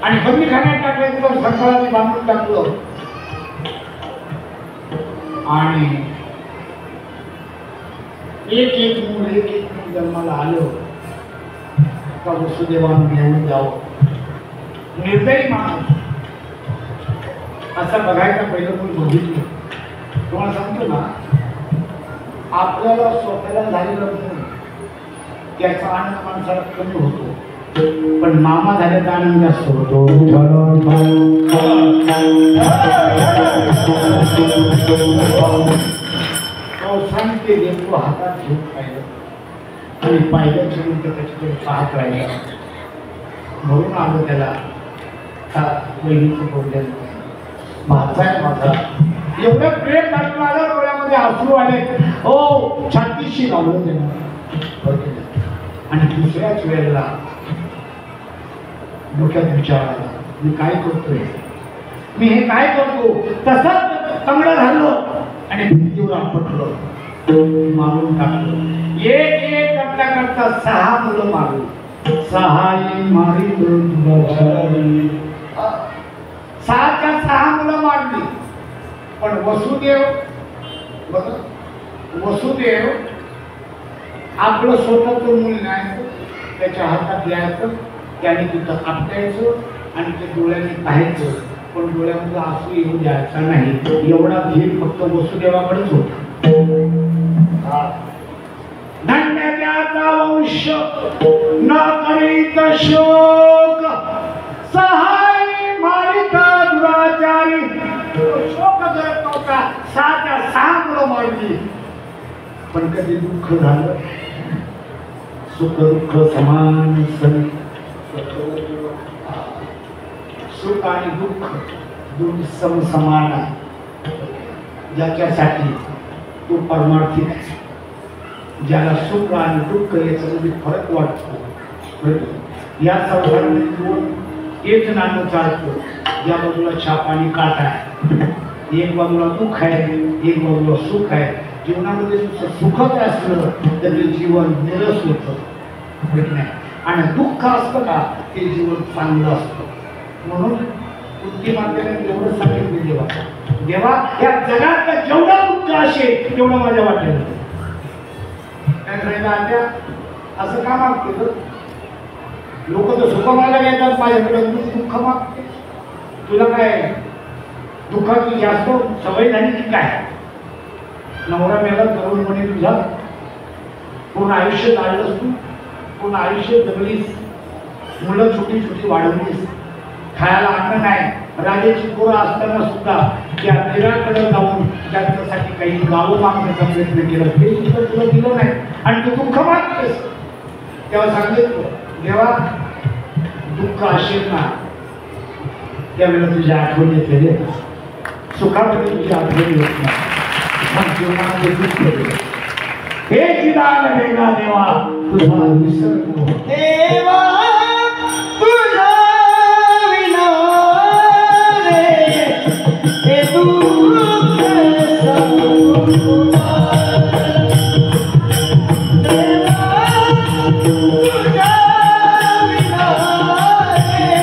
आणि बदली खाण्यात टाकलं तर सकाळी बांधून टाकलं. आणि एक एक मूल जन्माला आलं का वसुदेवानं घेऊन जावं. निर्दयी माणूस असं बघायचं पहिलं पण बघितलं. तुम्हाला सांगतो ना, आपल्याला स्वतःला झालेलं म्हणून त्याचा आनंद माणसाला कमी होतो, पण मामा झाल्याचा आनंद जास्त होतो. सांगते देतो हातात घेऊन पाहिलं आणि पाहिल्याच्या नंतर त्याच्याकडे पाहत राहिला. म्हणून आलं त्याला बहिणीचं बोलल्या माझा आहे माझा. एवढं प्रेम दाखवून आलं, डोळ्यामध्ये अश्रू आले. हो, छातीशी लावलं त्यानं. आणि दुसऱ्याच वेळेला डोक्यात विचार आला, मी काय करतोय, मी हे काय करतो. तसंच तंगडं झालं आणि भिंतीवर आपटलं, मारून टाकलं. एक एक करता करता 6 मुलं मारली. 6 मारी 6च्या 6 मुलं मारली. पण वसुदेव आपलं स्वतःचं मूल न्यायचं, त्याच्या हातात द्यायचं, त्याने तिथं आपटायचं आणि ते डोळ्याने पाहायचं, पण डोळ्यामध्ये आसू येऊ द्यायचा नाही. एवढा धीर फक्त वसुदेवाकडेच होता. धन्य त्याचा वंश न करीत शोक, सहाय मारिता दुराचारी. शोक करत नव्हता, 6च्या 6 मुलं मारली. पण कधी दुःख झालं, सुख दुःख समान सरी. सुख आणि दुःख दोन्ही समान आहे. ज्याच्यासाठी तो परमार्थिक आहे, ज्याला सुख आणि दुःख याच्यामध्ये फरक वाटतो. या संसारामध्ये दोन एक नाणं चालतं, ज्या बाजूला छाप आणि काटा आहे. एक बाजूला दुःख आहे, एक बाजूला सुख आहे. जीवनामध्ये सुखच असलं तर ते जीवन निरस होतं आणि दुःख असतं का ते जीवन चांगलं असतं. म्हणून बुद्धिमात्याने एवढं सांगितलं, देवा देवा या जगात जेवढा दुःख असेल तेवढं माझ्या वाटेल. काय असं का मागते लोक? तर सुख मागायला येतात माझ्याकडे, दुःख मागते. तुला काय दुःखाची जास्त सवय झाली की काय? नवरा मेला तरुणपणे तुझा, पूर्ण आयुष्य काढलंस तू, पूर्ण आयुष्य जगलीस, मुलं छोटी छोटी वाढवलीस, खायला अन्न नाही. राजाची पोरं असताना सुद्धा त्या देवाकडे जाऊन त्यांच्यासाठी काही गावं मागण्याचा प्रयत्न केला, ते सुद्धा तुला दिलं नाही आणि तू दुःख मागतेस. तेव्हा सांगितलं, देवा दुःख असेल ना त्यावेळेला तुझ्या आठवण येते, सुखामध्ये तुझी आठवण येत नाही. जीवनामध्ये दुःख दे. हे चिदान वेगळा देवा तुझा विसर देवा तुझा विना रे हे दुःख संपूर्ण. देवा तुझा विना रे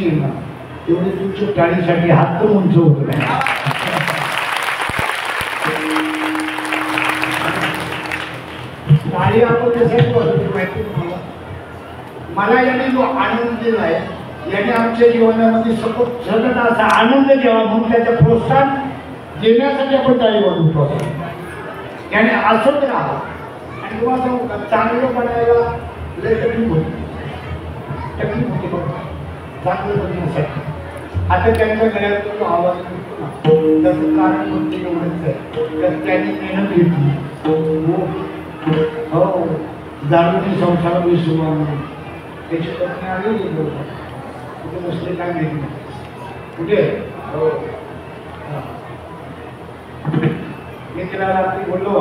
उंची आहे ना तेवढी तुमच्या टाळीसाठी हात पण उंच होत नाही. टाळी आपण कसं वाजवतो माहिती तुम्हाला? मला याने जो आनंद दिलाय याने आमच्या जीवनामध्ये सतत असा आनंद द्यावा म्हणून त्याचं प्रोत्साहन देण्यासाठी आपण टाळी वाजवतो. याने असंच राहा. आणि तुम्हाला सांगू का चांगलं बनायला लय तकलीफ होती बघा चांगलं बनण्यासाठी. आता त्यांच्या घरात जो आवाज निघतो ना त्याचं कारण कोणते एवढंच आहे तर त्यांनी मेहनत घेतली. हो दारूने संसार विसरू म्हणून त्याची पत्नी आली कुठे बसले काय माहिती नाही कुठे. हो मी तिला रात्री बोललो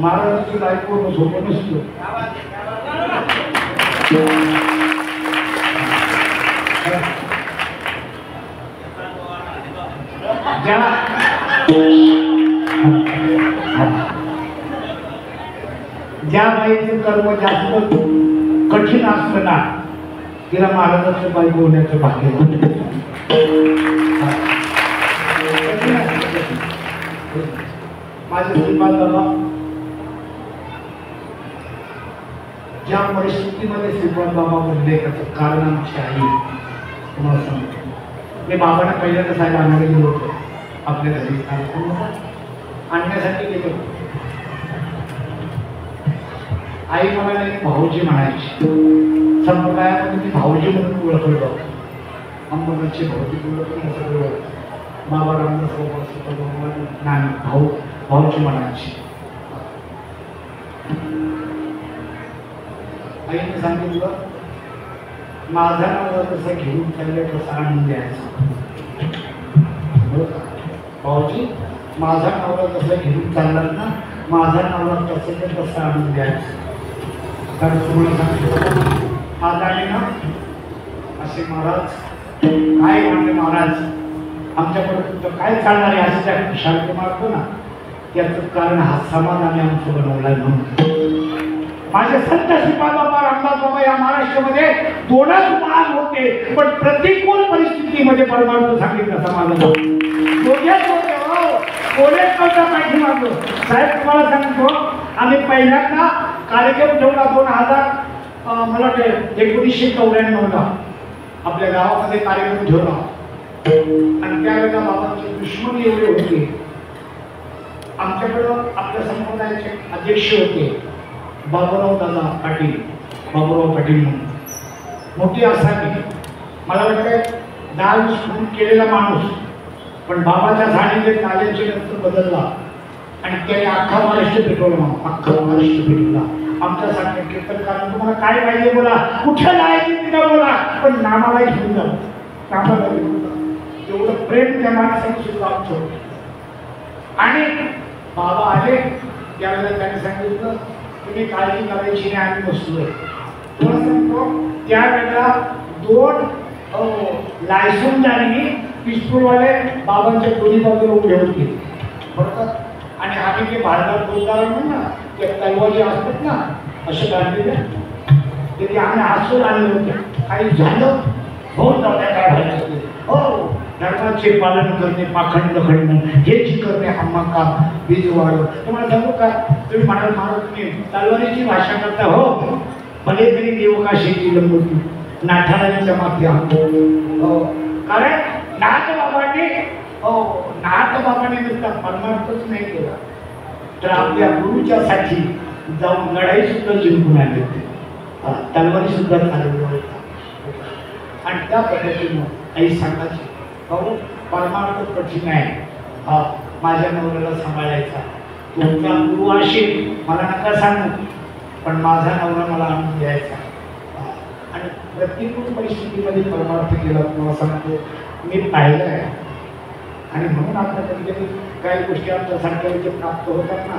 महाराजांची बायको झोपत नसतो. ज्या बाईचं कर्म जास्त कठीण असतं ना तिला महाराजांचं बायको होण्याचं भाग्य होतं. माझे श्रीपाद बाबा ज्या परिस्थितीमध्ये श्रीपाद बाबा बनले त्याचं कारण आमची आई तुम्हाला सांगतो. मी बाबांना पहिल्यांदा सांगायला आणायला गेलो होतो आपल्या घरी आणण्यासाठी गेलो. आई मला नाही भाऊजी म्हणायची. संप्रदायामध्ये मी भाऊजी म्हणून ओळखलं जातो. अंबरनाथची भौतिक ओळख पण सगळं ओळख. बाबा रामदास नानी भाऊजी म्हणायची. आईने सांगितलं माझा नवरा तसं घेऊन चालले तसा आनंद द्यायचा. भाऊजी माझा नवरा तसं घेऊन चालणार ना माझा नवरा तसं ते तसा आनंद द्यायचा. कारण तुम्हाला सांगितलं आज आले ना असे महाराज काय म्हणले महाराज आमच्याकडे तुमचं काय चालणार आहे असं त्या शांती मारतो ना त्याचं कारण हा समाधाने आमचं बनवलाय. म्हणून माझे संत श्रीपाद बाबा रामदास बाबा या महाराष्ट्रामध्ये दोनच महान होते पण प्रतिकूल परिस्थितीमध्ये परमार्थ सांगितलं समाजाला. दोघेच होते कोणीच नव्हता पाठीमागं. साहेब तुम्हाला सांगतो आम्ही पहिल्यांदा कार्यक्रम ठेवला 2000 मला वाटतं 1994ला आपल्या गावामध्ये कार्यक्रम ठेवला. आणि त्यावेळेला बाबांचे दुश्मन एवढे होते. आमच्याकडं आपल्या संप्रदायाचे अध्यक्ष होते बाबूराव दादा पाटील बाबूराव पाटील म्हणून मोठी असावी. मला वाटतं 10-20 खून केलेला माणूस पण बाबाच्या सानिध्यात आल्याचे नंतर बदलला आणि त्याने अख्खा महाराष्ट्र पेटवला. अख्खा महाराष्ट्र पेटवला. आमच्यासारख्या कीर्तनकारांना तुम्हाला काय पाहिजे बोला कुठं जायचे तिला बोला पण नामाला घेऊन जा नामाला घेऊन जा. एवढं प्रेम त्या माणसाने सुद्धा आमचं होतं. आणि बाबा आले त्यावेळेला त्याने सांगितलं तुम्ही काळजी करायची नाही आम्ही बसलोय. तुम्हाला सांगतो त्यावेळेला 2 लायसनदारी पिस्तूलवाले बाबांच्या दोन्ही बाजूला उभे होते बरोबर. आणि आम्ही ते भारतात बोलणार म्हणून ना त्या तलवारी असतात ना असे काढलेले ते आम्ही हसून आले होते. काही झालं हो जाऊया काय व्हायचं हो धर्माचे पालन करणे पाखंड खंडन हेच करणे आम्हा काम बीज वाढ. तुम्हाला सांगू का तुम्ही म्हणाल महाराज तुम्ही तलवारीची भाषा करता हो भले तरी देवकाशीची लंबोटी नाठाराच्या मागे हो. कारण नाथ बाबांनी नुसता परमार्थच नाही केला तर आपल्या गुरुच्या साठी जाऊन लढाई सुद्धा जिंकून आले होते. तलवारी सुद्धा चालवली होती. आणि त्या पद्धतीनं आई सांगायची भाऊ परमार्थ कठीण आहे. माझ्या नवऱ्याला सांभाळायचा तुमचा गुरु असेल मला नका सांगू पण माझा नवरा मला आनंद द्यायचा. आणि प्रतिकूल परिस्थितीमध्ये परमार्थ केला तुम्हाला सांगतो मी पाहिलं आहे. आणि म्हणून आपल्या कधी कधी काही गोष्टी आमच्यासारख्या जे प्राप्त होतात ना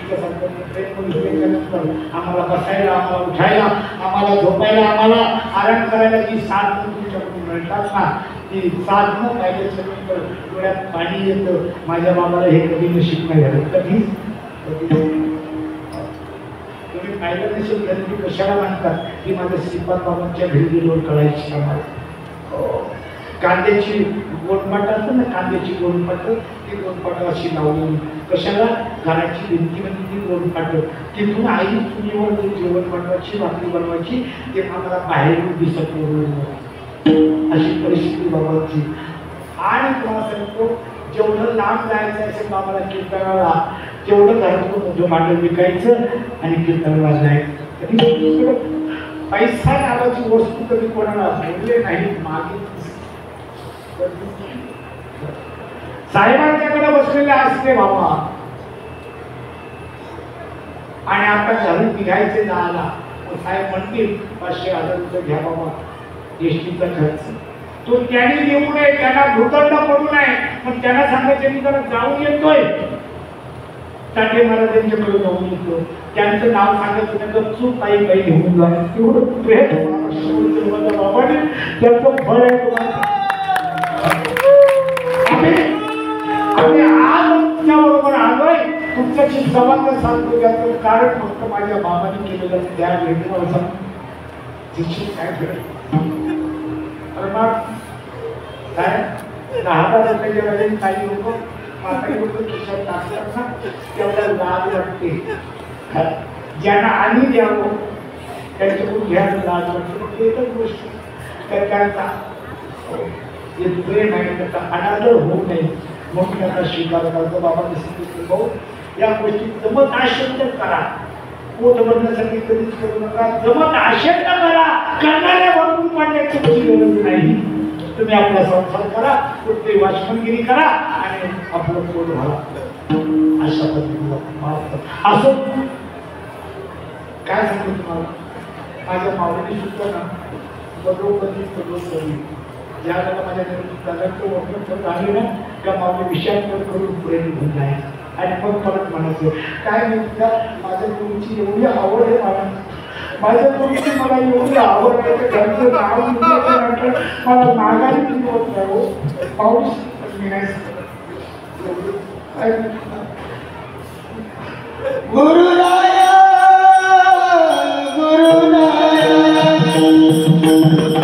त्याच्यानंतर आम्हाला बसायला आम्हाला उठायला आम्हाला झोपायला आम्हाला आराम करायला जी साधनं तुमच्याकडून मिळतात ना ती साधनं पाहिजे डोळ्यात पाणी येतं. माझ्या बाबाला हे कधी नशीब नाही झालं कधीच तुम्ही पाहिलं नसेल तरी कशाला म्हणतात की माझ्या श्रीपाद बाबांच्या घरी गेलो कळायची आम्हाला कांद्याची गोलपाट असतं ना, कांद्याची गोलपाट, ती गोलपाट अशी लावली. कशाला? घराची भिंतीमध्ये ती गोलपाट. तिथून आई चुलीवर जेवण बनवायची, भाकरी बनवायची, ते आम्हाला बाहेरून दिसत नव्हतं. अशी परिस्थिती बाबाची. आणि तुम्हाला सांगतो, जेवढं लांब जायचं असेल बाबाला कीर्तनाला, तेवढं घरातून मोठं भांडण विकायचं आणि कीर्तनाला जायचं. कधी पैसा नावाची वस्तू कधी कोणाला बोलले नाही, मागे साहेबांच्याकडे बसलेले असते बाबा. आणि आता घरून निघायचे जायला, साहेब म्हणतील 500,000 रुपये घ्या बाबा एसटीचा खर्च. तो त्यांनी देऊ नये, त्यांना भूतंड पडू नये, पण त्यांना सांगायचे मी जरा जाऊन येतोय, ताटे महाराजांच्याकडे जाऊन येतो, त्यांचं नाव सांगायचं नाही, गपचूप काही काही घेऊन जा. तेवढं प्रेम बाबाने त्याचं फळ आहे तुम्हाला. आम्ही आज तुमच्याबरोबर आलोय, तुमच्याशी संवाद साधतो. त्याचं कारण फक्त माझ्या बाबाने केलेलं त्या भेटण्याचं काय घडलं. काय 10,000 रुपयाच्या वेळेस काही लोक काही लोक खिशात टाकतात ना, तेवढा लाज वाटते. ज्यांना आम्ही द्यावं त्यांच्याकडून घ्यायला लाज वाटते. एकच गोष्ट तर त्यांचा प्रेम आहे, त्याचा अनादर होऊ नये म्हणून त्याचा स्वीकार करतो. बाबांनी सांगितलं, भाऊ या गोष्टी जमत आशंका करा, पोट भरण्यासाठी कधीच करू नका. जमत आशंका करा, करणाऱ्या भरपूर पाडण्याची गरज नाही. तुम्ही आपला संसार करा, कुठली वाचमनगिरी करा आणि आपलं पोट भरा. अशा पद्धतीने असं काय सांगू तुम्हाला. माझ्या मावळी सुद्धा ना बरोबर ज्या वेळेला माझ्या घरी वर्तन आले ना, त्या मावळी विषयांवर करून पुढे निघून जाईल. आणि मग परत म्हणायचं काय नाही का, माझ्या गुरुची एवढी आवड आहे मला, माझ्या गुरुची मला एवढी आवड आहे, घरचं नाव म्हटलं मला माघारी किती होत नाही. पाऊस मी नाही गुरुराया गुरुराया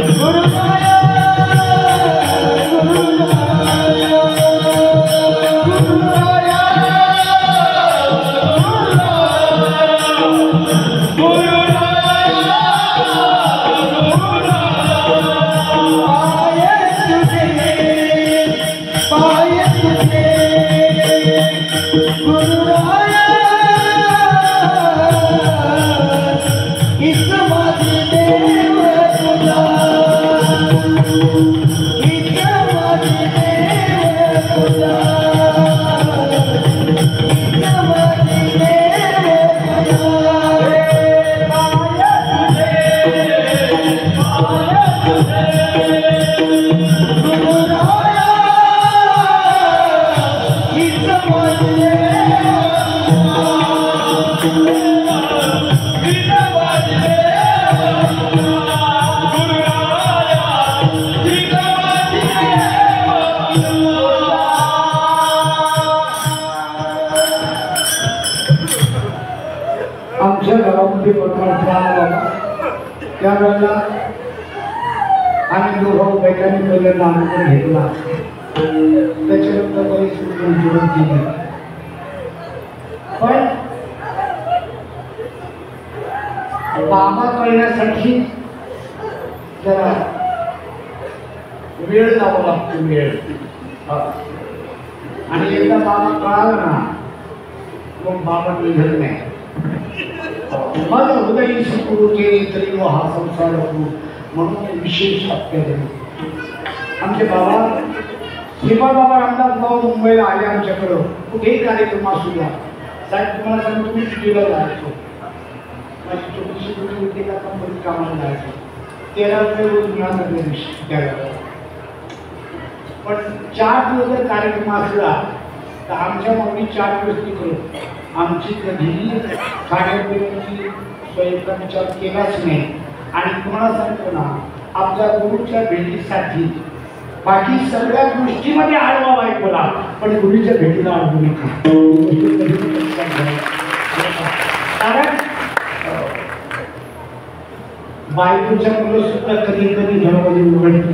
गुरुराया आमच्या घरामध्ये त्यावेळेला आम्ही दोघं वैज्ञानिक पहिल्यांदा अनुभव घेतला. त्याच्यानंतर बरीच जीवन केली. पण बाबा कळण्यासाठी जरा वेळ जावा लागतो. वेळ आणि एकदा बाबा कळाला ना, मग बाबा निघत नाही. माझं हृदय सुखरू केली तरी हा संसार म्हणून विशेष अत्याचार. आमचे बाबा श्रीपाद बाबा रामदास भाऊ मुंबईला आले आमच्याकडं. कुठेही कार्यक्रम असू द्या, साहेब तुम्हाला सांगतो तुम्ही सुट्टीला जायचो. माझी छोटीशी मुलगी होती का कंपनीत कामाला जायचो. 13 रुपये रोज मिळाला त्या दिवशी त्यावेळेला. पण 4 दिवस जर कार्यक्रम असला तर आमच्या मम्मी 4 दिवस तिकडे. आमची कधीही खाण्यापिण्याची सोयीचा विचार केलाच नाही. आणि तुम्हाला सांगतो ना, आपल्या गुरुच्या भेटीसाठी बाकी सगळ्या गोष्टीमध्ये आडवा बायकोला, पण गुरुच्या भेटीला अडवू नका. कारण बायकोच्या मुलं सुद्धा कधी कधी घरामध्ये उघडत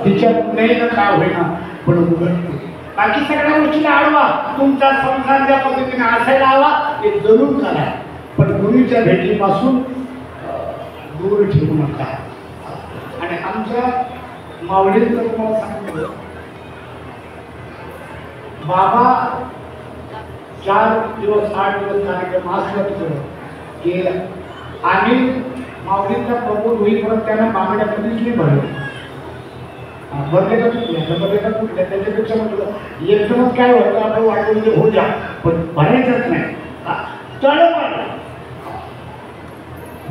तिच्यात नाही ना काय होईना पण उघडते. बाकी सगळ्या गोष्टीला आडवा, तुमचा संसार ज्या पद्धतीने असायला हवा ते जरूर करा, पण मुलीच्या भेटीपासून दूर ठेवू नका. आणि आमच्या मावळींचं तुम्हाला सांगितलं, बाबा 4 दिवस 8 दिवस कार्यक्रम असला की आम्ही माऊलींचा प्रपोज होईपर्यंत त्यांना बांगड्या कधीच नाही भरले. भरले का कुठल्या त्याच्यापेक्षा म्हटलं एकदमच काय होतं आपण वाटून ते होऊ द्या, पण भरायचंच नाही. चढ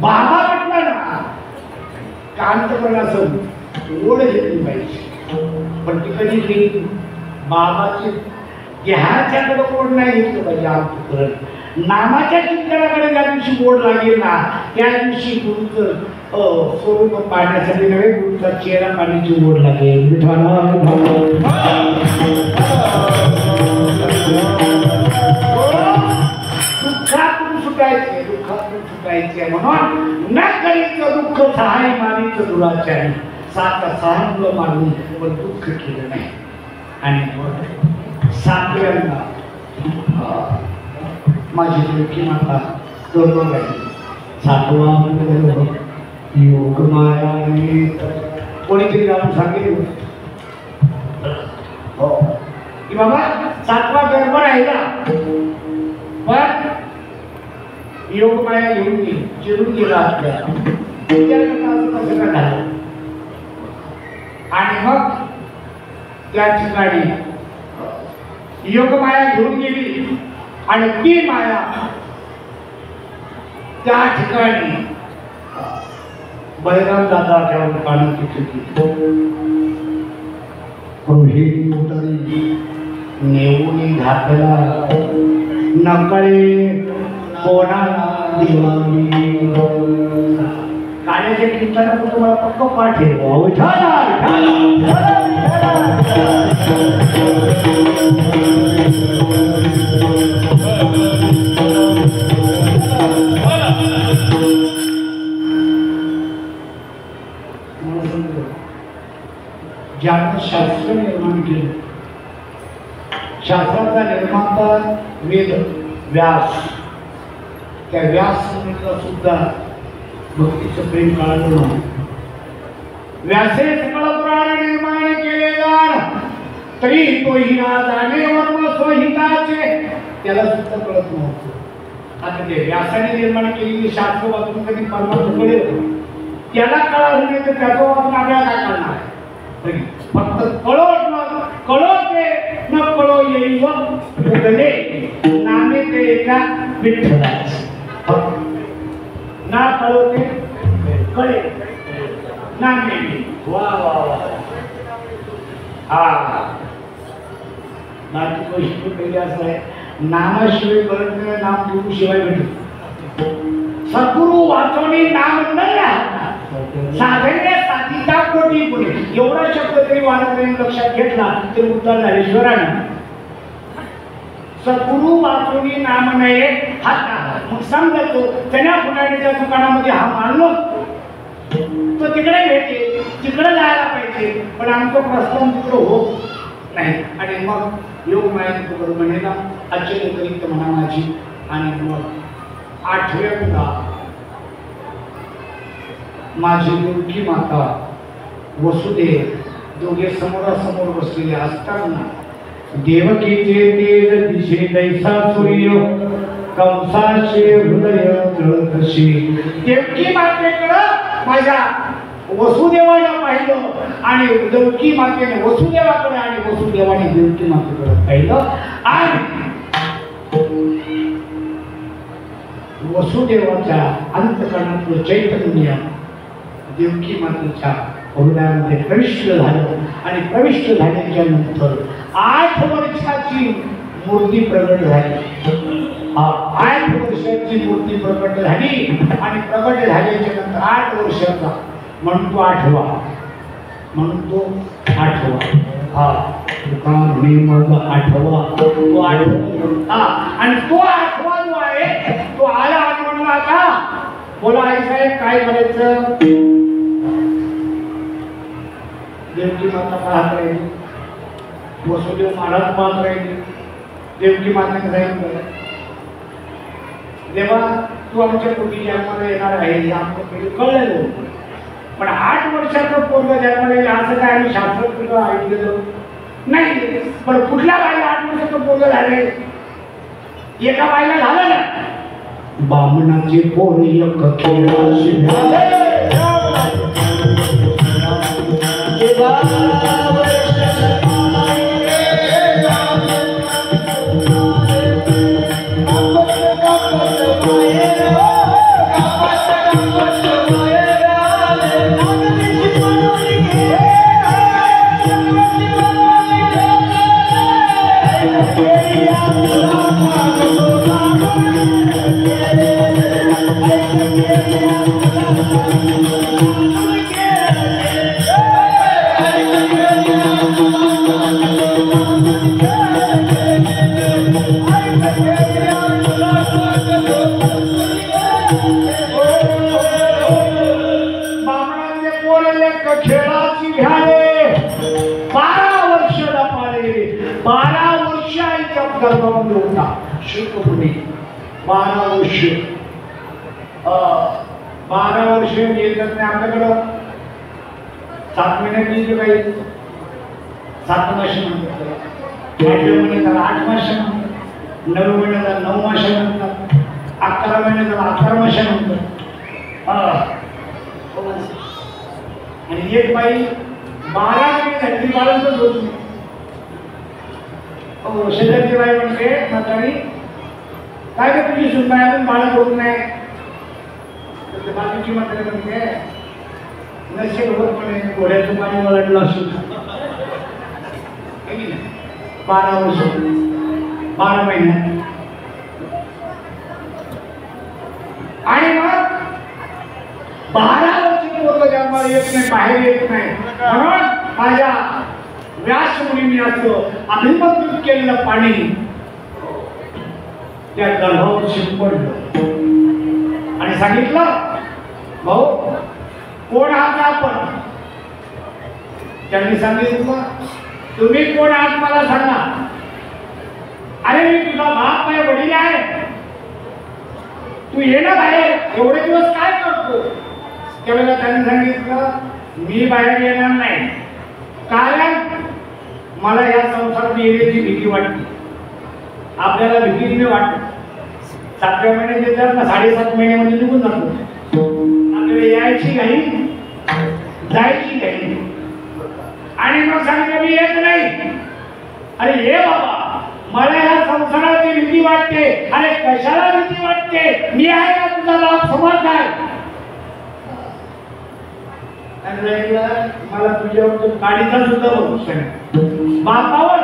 बाबा म्हटलं ना कांत पण असं ओढ घेतली पाहिजे, पण ती कधी घेतली बाबाची ह्याच्याकडे ओढ नाही घेतलं पाहिजे. आमचं नामाच्या चिंतनाकडे ज्या दिवशी ओढ लागेल ना त्या दिवशी गुरुचं स्वरूप पाहण्यासाठी नव्हे, गुरुचा चेहरा पाहण्याची ओढ लागेल. दुःखातून सुटायचे, दुःखातून सुटायचे म्हणून न करीचं दुःख सहाय मानीचं दुराचारी, सात सहानुलं मानून पण दुःख केलं नाही. आणि सातव्यांना माझी मुलगी माता दोन आहे. सातवा योग माया कोणीतरी आपण सांगितलं हो की बाबा सातवा गडबड आहे ना, पण योग माया घेऊन गेली, चिरून गेला आपल्या. आणि मग त्या ठिकाणी योग माया घेऊन गेली आणि ती माया त्या ठिकाणी बळीराम दादा ठेवून पाणी पिकली. नेऊन घातला नकळे कोणाला दिवाळी. काळ्याच्या कीर्तनात तुम्हाला पक्क पाठ आहे. ज्यानं शास्त्र निर्माण केलं, शास्त्राचा निर्माता वेद व्यास, त्या व्यास सुद्धा भक्तीचं प्रेम कळलं. व्यासे सकळ पुराण निर्माण केले जाण तरी तोही ना जाणे वर्म स्वहिताचे, त्याला सुद्धा कळत नव्हतं. आता ते व्यासाने निर्माण केलेली शास्त्र वाचून कधी परमार्थ कळेल, त्याला कळलं नाही तर त्याचं वाचून आपल्याला काय कळणार आहे. फक्त कळो ते न कळो येईल उगले नामे ते एका विठ्ठलाचे. ना कळो ते कळे नामे. वा वा वा. हा बाकी गोष्टी पहिली असं आहे, नामाशिवाय कळत नाही, नाम गुरु शिवाय भेटत. सद्गुरु वाचवणी नाम नाही साधने साधिका कोटी पुणे, एवढा शब्द तरी वारकऱ्यांनी लक्षात घेतला तरी उत्तर झालेश्वराने. सद्गुरु वाचवणी नाम नये हा मग समजतो त्या फुटाण्याच्या दुकानामध्ये हा माणूस तो तिकडे भेटे, तिकडे जायला पाहिजे, पण आमचं प्रस्थान तिकडं होत नाही. आणि मग योग माया बरोबर म्हणेला आश्चर्यकरित म्हणा माझी. आणि मग आठव्यांदा माझी मुलगी माता वसुदेव दोघे समोरासमोर बसलेले असताना देवकीचे तेज दिशे दैसा सूर्य कंसाचे हृदय जळतशी. देवकी मातेकडं माझ्या वसुदेवाला पाहिलं आणि देवकी मातेने वसुदेवाकडे आणि वसुदेवाने देवकी मातेकडे पाहिलं. आणि वसुदेवाच्या अंतकरणातलं चैतन्य देवकी मातेच्या हृदयामध्ये प्रविष्ट झालं. आणि प्रविष्ट झाल्याच्या नंतर 8 वर्षाची मूर्ती प्रगट झाली. 8 वर्षाची मूर्ती प्रकट झाली आणि प्रकट झाल्याच्या नंतर 8 वर्षाचा म्हणून तो 8वा, म्हणून तो 8वा. हा म्हणे मग 8वा, तो 8वा. आणि तो 8वा जो आहे तो आला आणि म्हणला आता बोला आई साहेब काय करायचं? देवकी माता पाहत राहिली, वसुदेव महाराज पाहत राहिली. देवकी माताने सांगितलं, देवा तू आमच्या पोटी जन्माला येणार आहे हे आमचं कळलं, पण 8 वर्षाचं पोरग जन्माला येईल असं काय आम्ही शास्त्र तुझं ऐकलेलं नाही. पण कुठल्या बाईला 8 वर्षाचं पोरग झाले? एका बाईला झालं ना. बामणाचे पोर एक खेळाशी खेळाची घ्याले 12 वर्ष लपाले. 12 वर्ष आईच्या गर्भामध्ये होता शुक्रपुणी. 12 वर्ष 12 वर्ष येतच नाही आपल्याकडं. 7 महिन्यात येईल काही 7 मासे म्हणतात, 8 महिने त्याला 8 मासे म्हणतात, 9 महिने त्याला 9 मासे म्हणतात, 11 महिने त्याला 11 मासे म्हणतात. आणि एक बाई 12 महिने झाली बाळांतच होत नाही. शेजारची बाई म्हणते म्हातारी, काय का तुझी सुनबाई अजून बाळात होत नाही? तर बाजूची म्हातारी म्हणते, नशे होतपणे घोड्याचं पाणी वळलं असून 12 वर्ष 12 महिन्यात. आणि मग 12 वर्ष पोरग जन्माला येत नाही, बाहेर येत नाही. म्हणून माझ्या व्यास मुनींनी असं अभिमंत्रित केलेलं पाणी त्या गर्भावर शिंपडलं आणि सांगितलं, भाऊ कोण आहात आपण? त्यांनी सांगितलं, तुम्ही कोण आहात मला सांगा. अरे मी तुझा बाप आहे, वडील आहे, तू ये ना बाहेर, एवढे दिवस काय करतो? त्यावेळेला त्यांनी सांगितलं, मी बाहेर येणार नाही, कारण मला या संसारात येण्याची भीती वाटते. आपल्याला भीती नाही वाटत. 7व्या महिन्यात येतात ना, 7.5 महिन्यामध्ये निघून जातो. आपल्याला यायची घाई, जायची घाई. आणि मग सांगितलं मी येत नाही. अरे ये बाबा, मला या संसाराची भीती वाटते. अरे कशाला भीती वाटते? मी आहे का तुझा बाप, समर्थ आहे. मला तुझ्यावर काळीचा सुद्धा भरोसा नाही, बापावर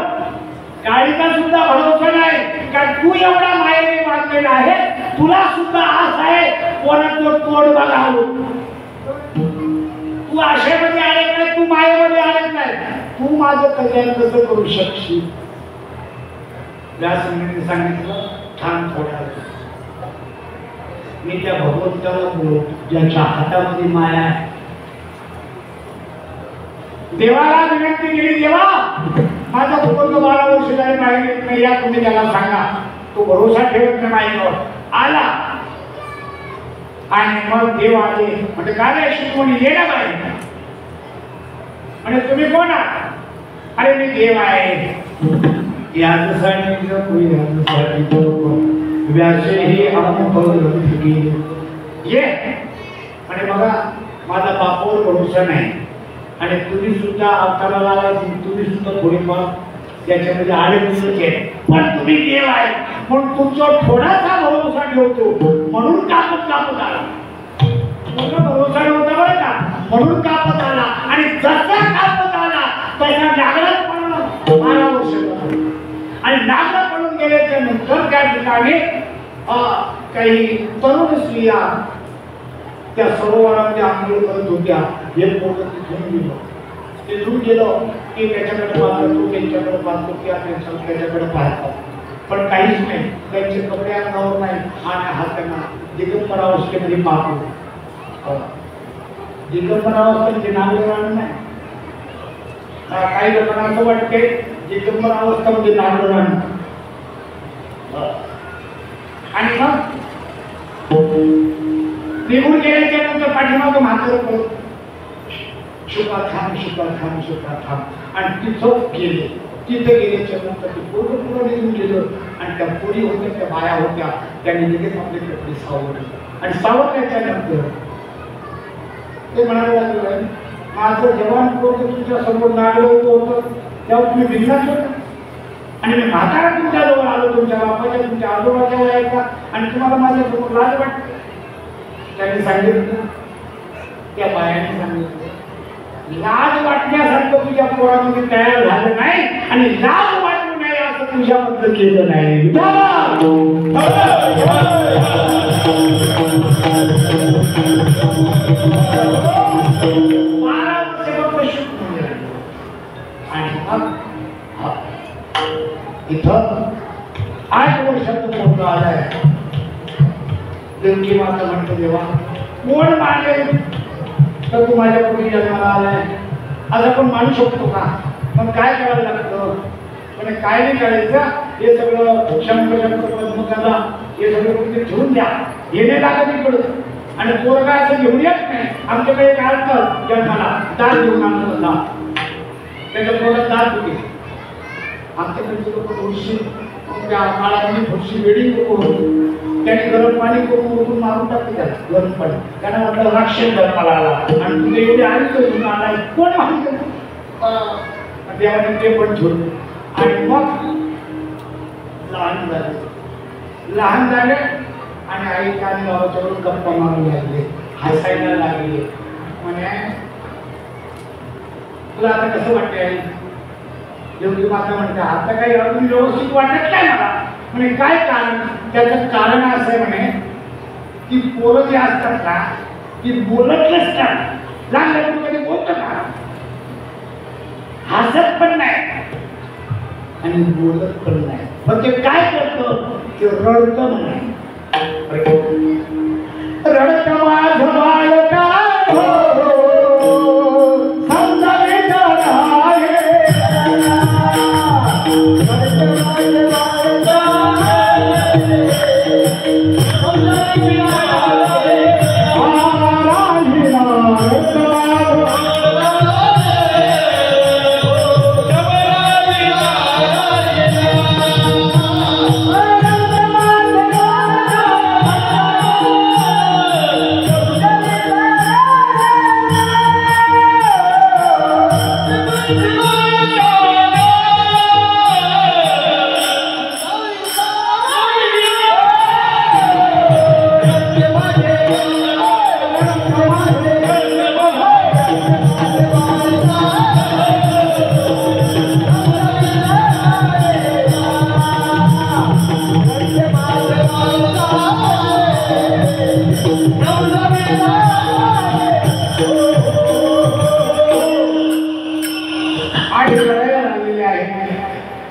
काळीचा सुद्धा भरोसा नाही. कारण तू एवढा मायेने वाढलेला आहे, तुला सुद्धा आस आहे कोणाचं तोड बघावं. तू आशेमध्ये आलेत नाही, तू मायेमध्ये आलेत नाही, तू माझं कल्याण कसं करू शकशील? व्यासमुनींनी सांगितलं, थांब थोडा. मी त्या भगवंताला बोलतो ज्याच्या हातामध्ये माया आहे. देवाला विनंती केली, देवा माझा पोरग 12 वर्ष झाले बाहेर येत नाही, या तुम्ही त्याला सांगा. तो भरोसा ठेवत नाही माझ्यावर. आला आणि मग देव आले, म्हणजे काय रे शिकवणी, ये ना बाहेर. आणि तुम्ही कोण आहात? अरे मी देव आहे. यासाठी व्यासे ही ये. आणि बघा माझा बापावर भरोसा नाही, आणि तुम्ही सुद्धा अवताराला तुम्ही सुद्धा थोडीफार त्याच्यामध्ये आडमुळच आहे, पण तुम्ही देव आहे म्हणून तुमचा थोडासा भरोसा ठेवतो म्हणून कापत आला. तुमचा भरोसा नव्हता बरं का, म्हणून कापत आला. आणि जसा कापत आला तसा नागरात पडला 12 वर्ष. आणि नागरात पडून गेल्याच्या नंतर त्या ठिकाणी काही तरुण स्त्रिया त्या सरोवरामध्ये आंघोळ करत होत्या. हे पोरं तिथून गेलो, तिथून गेलो की त्याच्याकडे पाहतो, तो त्यांच्याकडे पाहतो, त्याच्याकडे पाहतो, पण काहीच नाही. त्यांचे कपडे अंगावर नाही आणि त्यांना दिगंबर अवस्थेमध्ये पाहतो. दिगंबर अवस्थेत नागरिक राहणं नाही. काही लोकांना असं वाटते दिगंबर अवस्था म्हणजे नागरिक राहणं. आणि मग निघून गेल्याच्या नंतर पाठीमागं म्हातारं करत शुका थांब आणि तिथं गेले. तिथे गेल्याच्या नंतर ते पूर्ण निघून गेलं आणि त्या पोरी होत्या, त्या बाया होत्या, त्यांनी लगेच आपले कपडे सावरले आणि सावरल्याच्या नंतर ते म्हणायला लागले, माझं जवान पोरग तुमच्या समोर लागलं होतं तेव्हा तुम्ही भिन्नाच होता आणि मी म्हातारा तुमच्या जवळ आलो, तुमच्या बापाच्या तुमच्या आजोबाच्या वयाचा, आणि तुम्हाला माझ्या समोर लाज वाटते. त्यांनी सांगितलं, त्या बायाने सांगितलं, लाज वाटण्यासारखं तुझ्या पोरामध्ये तयार झालं नाही आणि लाज वाटू नये असं तुझ्याबद्दल केलं नाही. इथं 8 वर्षाचा मुलगा आलाय. देवकी माता म्हणते, देवा कोण मानेल तर तू माझ्या पुढे जन्माला आलाय असं आपण मानू शकतो का? मग काय करायला लागतं? म्हणजे काय नाही करायचं, हे सगळं शंकर पद्मकाला हे सगळं कुठे घेऊन द्या, येणे लागत इकडं आणि पोरगा असं घेऊन येत नाही. आमच्याकडे काय असतं जन्माला दात घेऊन आणलं, त्याच्या पोरात दात होते. आमच्याकडे लोक थोडीशी त्या काळामध्ये थोडीशी वेडिंग होती, त्याने गरम पाणी करून उठून मारून टाकते त्याला गरम पाणी. त्यांना म्हटलं राक्षस जन्माला आला आणि तुझे एवढे आयुष्य आलाय कोण माहिती. देवाने ते पण ठेवलं आणि मग लहान झाले आणि आई आणि बाबाच्याकडून गप्पा मारू लागले, हसायला लागले. म्हणे तुला आता कसं वाटतंय? देवकी माता म्हणते, आता काही अजून व्यवस्थित वाटत नाही मला. म्हणजे काय कारण? त्याचं कारण असं आहे म्हणे की पोरं जे असतात ना ती बोलत नसतात. लहान लहान कधी बोलतं का? हसत पण नाही आणि बोलत पण नाही. मग ते काय करतं? ते रडतं म्हणे. रडत माझं बाळका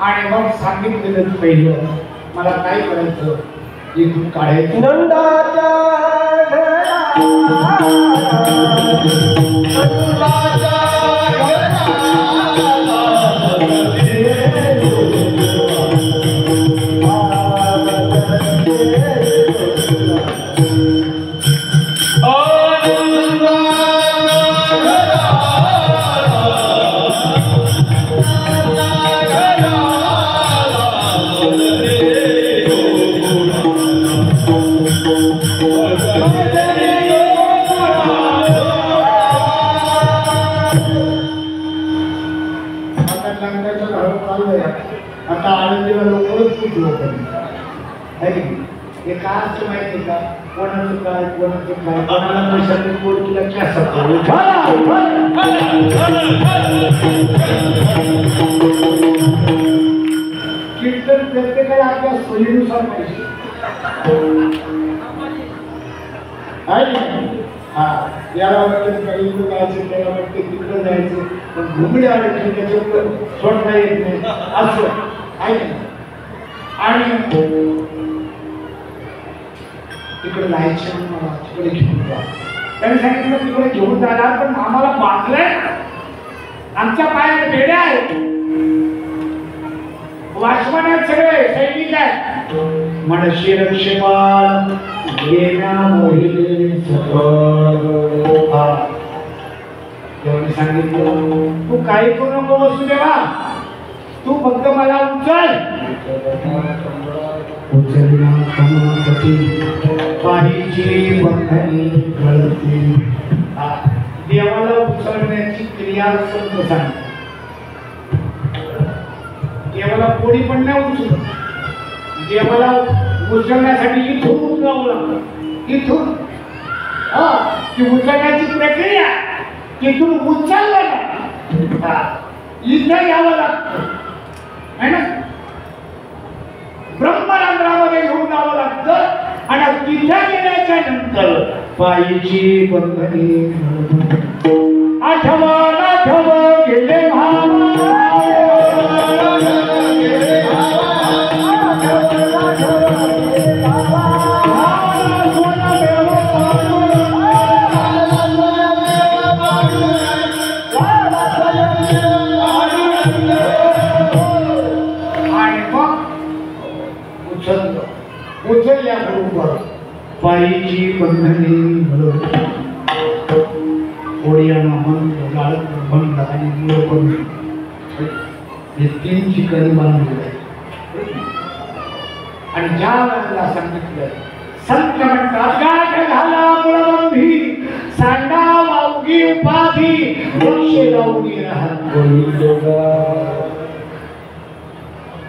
आणि मग सांगितलेलं पहिलं मला काय करायचं, इथून काढायचं. नंदाच्या आता आनंदीला लोकच खूप लोक हे का असं माहिती का? कोणाचं काय कोणाला पैशाचे कोण तुला कीर्तन प्रत्येकाला आपल्या सोयीनुसार पाहिजे. याला वाटतं काही जायचं, त्याला वाटतं तिकडं जायचं, पण घुमडे आले त्याच्यावर सोडता येत नाही असं आहे. आणि तिकडे जायचं मला तिकडे घेऊन जा. त्याने सांगितलं तिकडे घेऊन जाणार पण आम्हाला बांधलंय आमच्या पायात बेड्या आहेत वाचमान आहेत सगळे सैनिक आहेत मनशी रक्षपाल येण्या मोहिले एवढे सांगितलं तू काही करू नको वसुदेवा तू फक्त मला उचल उचलना कमलपती पाहिजे बंधनी गळती. देवाला उचलण्याची क्रिया सांग देवाला कोणी पण नाही उचल देवाला उचलण्यासाठी इथून उचलावं लागतं इथून ती उचलण्याची प्रक्रिया तिथून उचललं ना इथं यावं लागतं है ना ब्रह्मरंध्रामध्ये घेऊन जावं लागतं आणि तिथं गेल्याच्या नंतर पायीची बंधनी आठवण आठव गेले उचलल्या बरोबर पायीची बंधने ओढियाना बंद लाळक बंद आणि मुलं बंद हे तीन ठिकाणी बांधलेले आहे. आणि ज्या वेळेला सांगितलं संत म्हणतात गाठ घाला मुळबंधी सांडा वावगी उपाधी वृक्ष लावगी राहत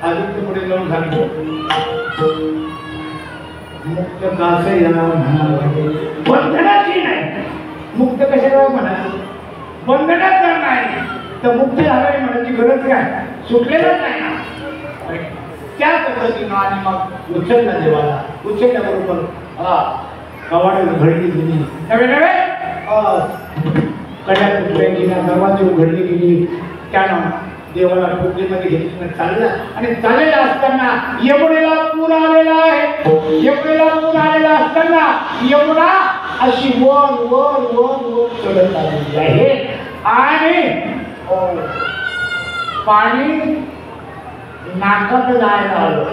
आदित्य पुढे जाऊन सांगितलं मुक्त कासया म्हणाले बंधनाची नाही मुक्त कशाला म्हणाले बंधनात जर नाही तर मुक्त झालं म्हणायची गरज काय सुटलेलंच नाही ना त्या पद्धतीनं आणि मग उचलला देवाला उचलल्याबरोबर कवाड उघडली गेली नवे नवे कड्या तुटल्या गेल्या दरवाजे उघडली गेली त्यानं देवाला टोपलीमध्ये घेतली चालला आणि चाललेला असताना यमुनेला पूर आलेला आहे यमुनेला पूर आलेला असताना यमुना अशी वर वर वर वर चढत आलेली आहे आणि पाणी नाकात जायला आलं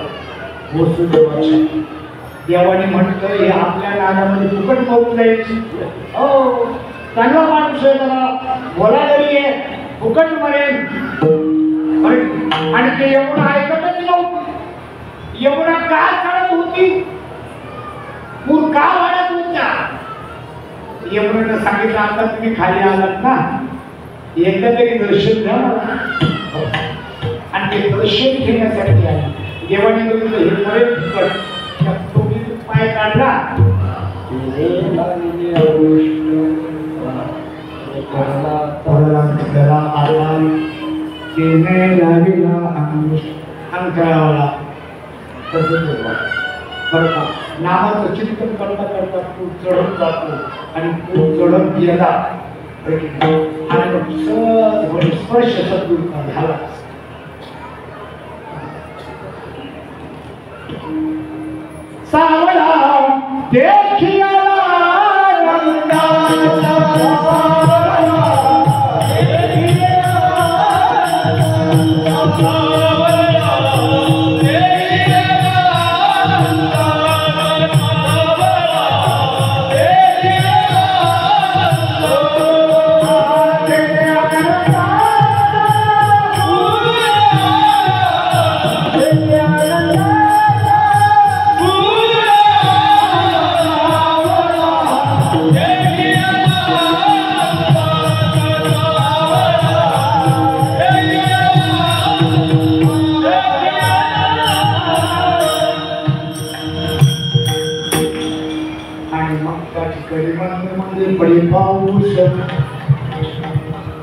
वसुदेवाच्या देवाने म्हटलं हे आपल्या नागामध्ये फुकट मरून जाईल हो चांगला माणूस आहे जरा बोला तरी आहे फुकट मरेल आणि ते यमुना ऐकतच नव्हती यमुना का चढत होती पूर का वाढत होता यमुनेनं सांगितलं आता तुम्ही खाली आलात ना एकदा तरी दर्शन घ्या आणि ते दर्शन घेण्यासाठी आले देवाने बघितलं हे मरेल फुकट तुम्ही पाय काढला नामाचं चिंतन करता करता तू चढत जातो आणि तू चढत गेला आणि सहज स्पर्श सद्गुरूचा झाला सावला देखिया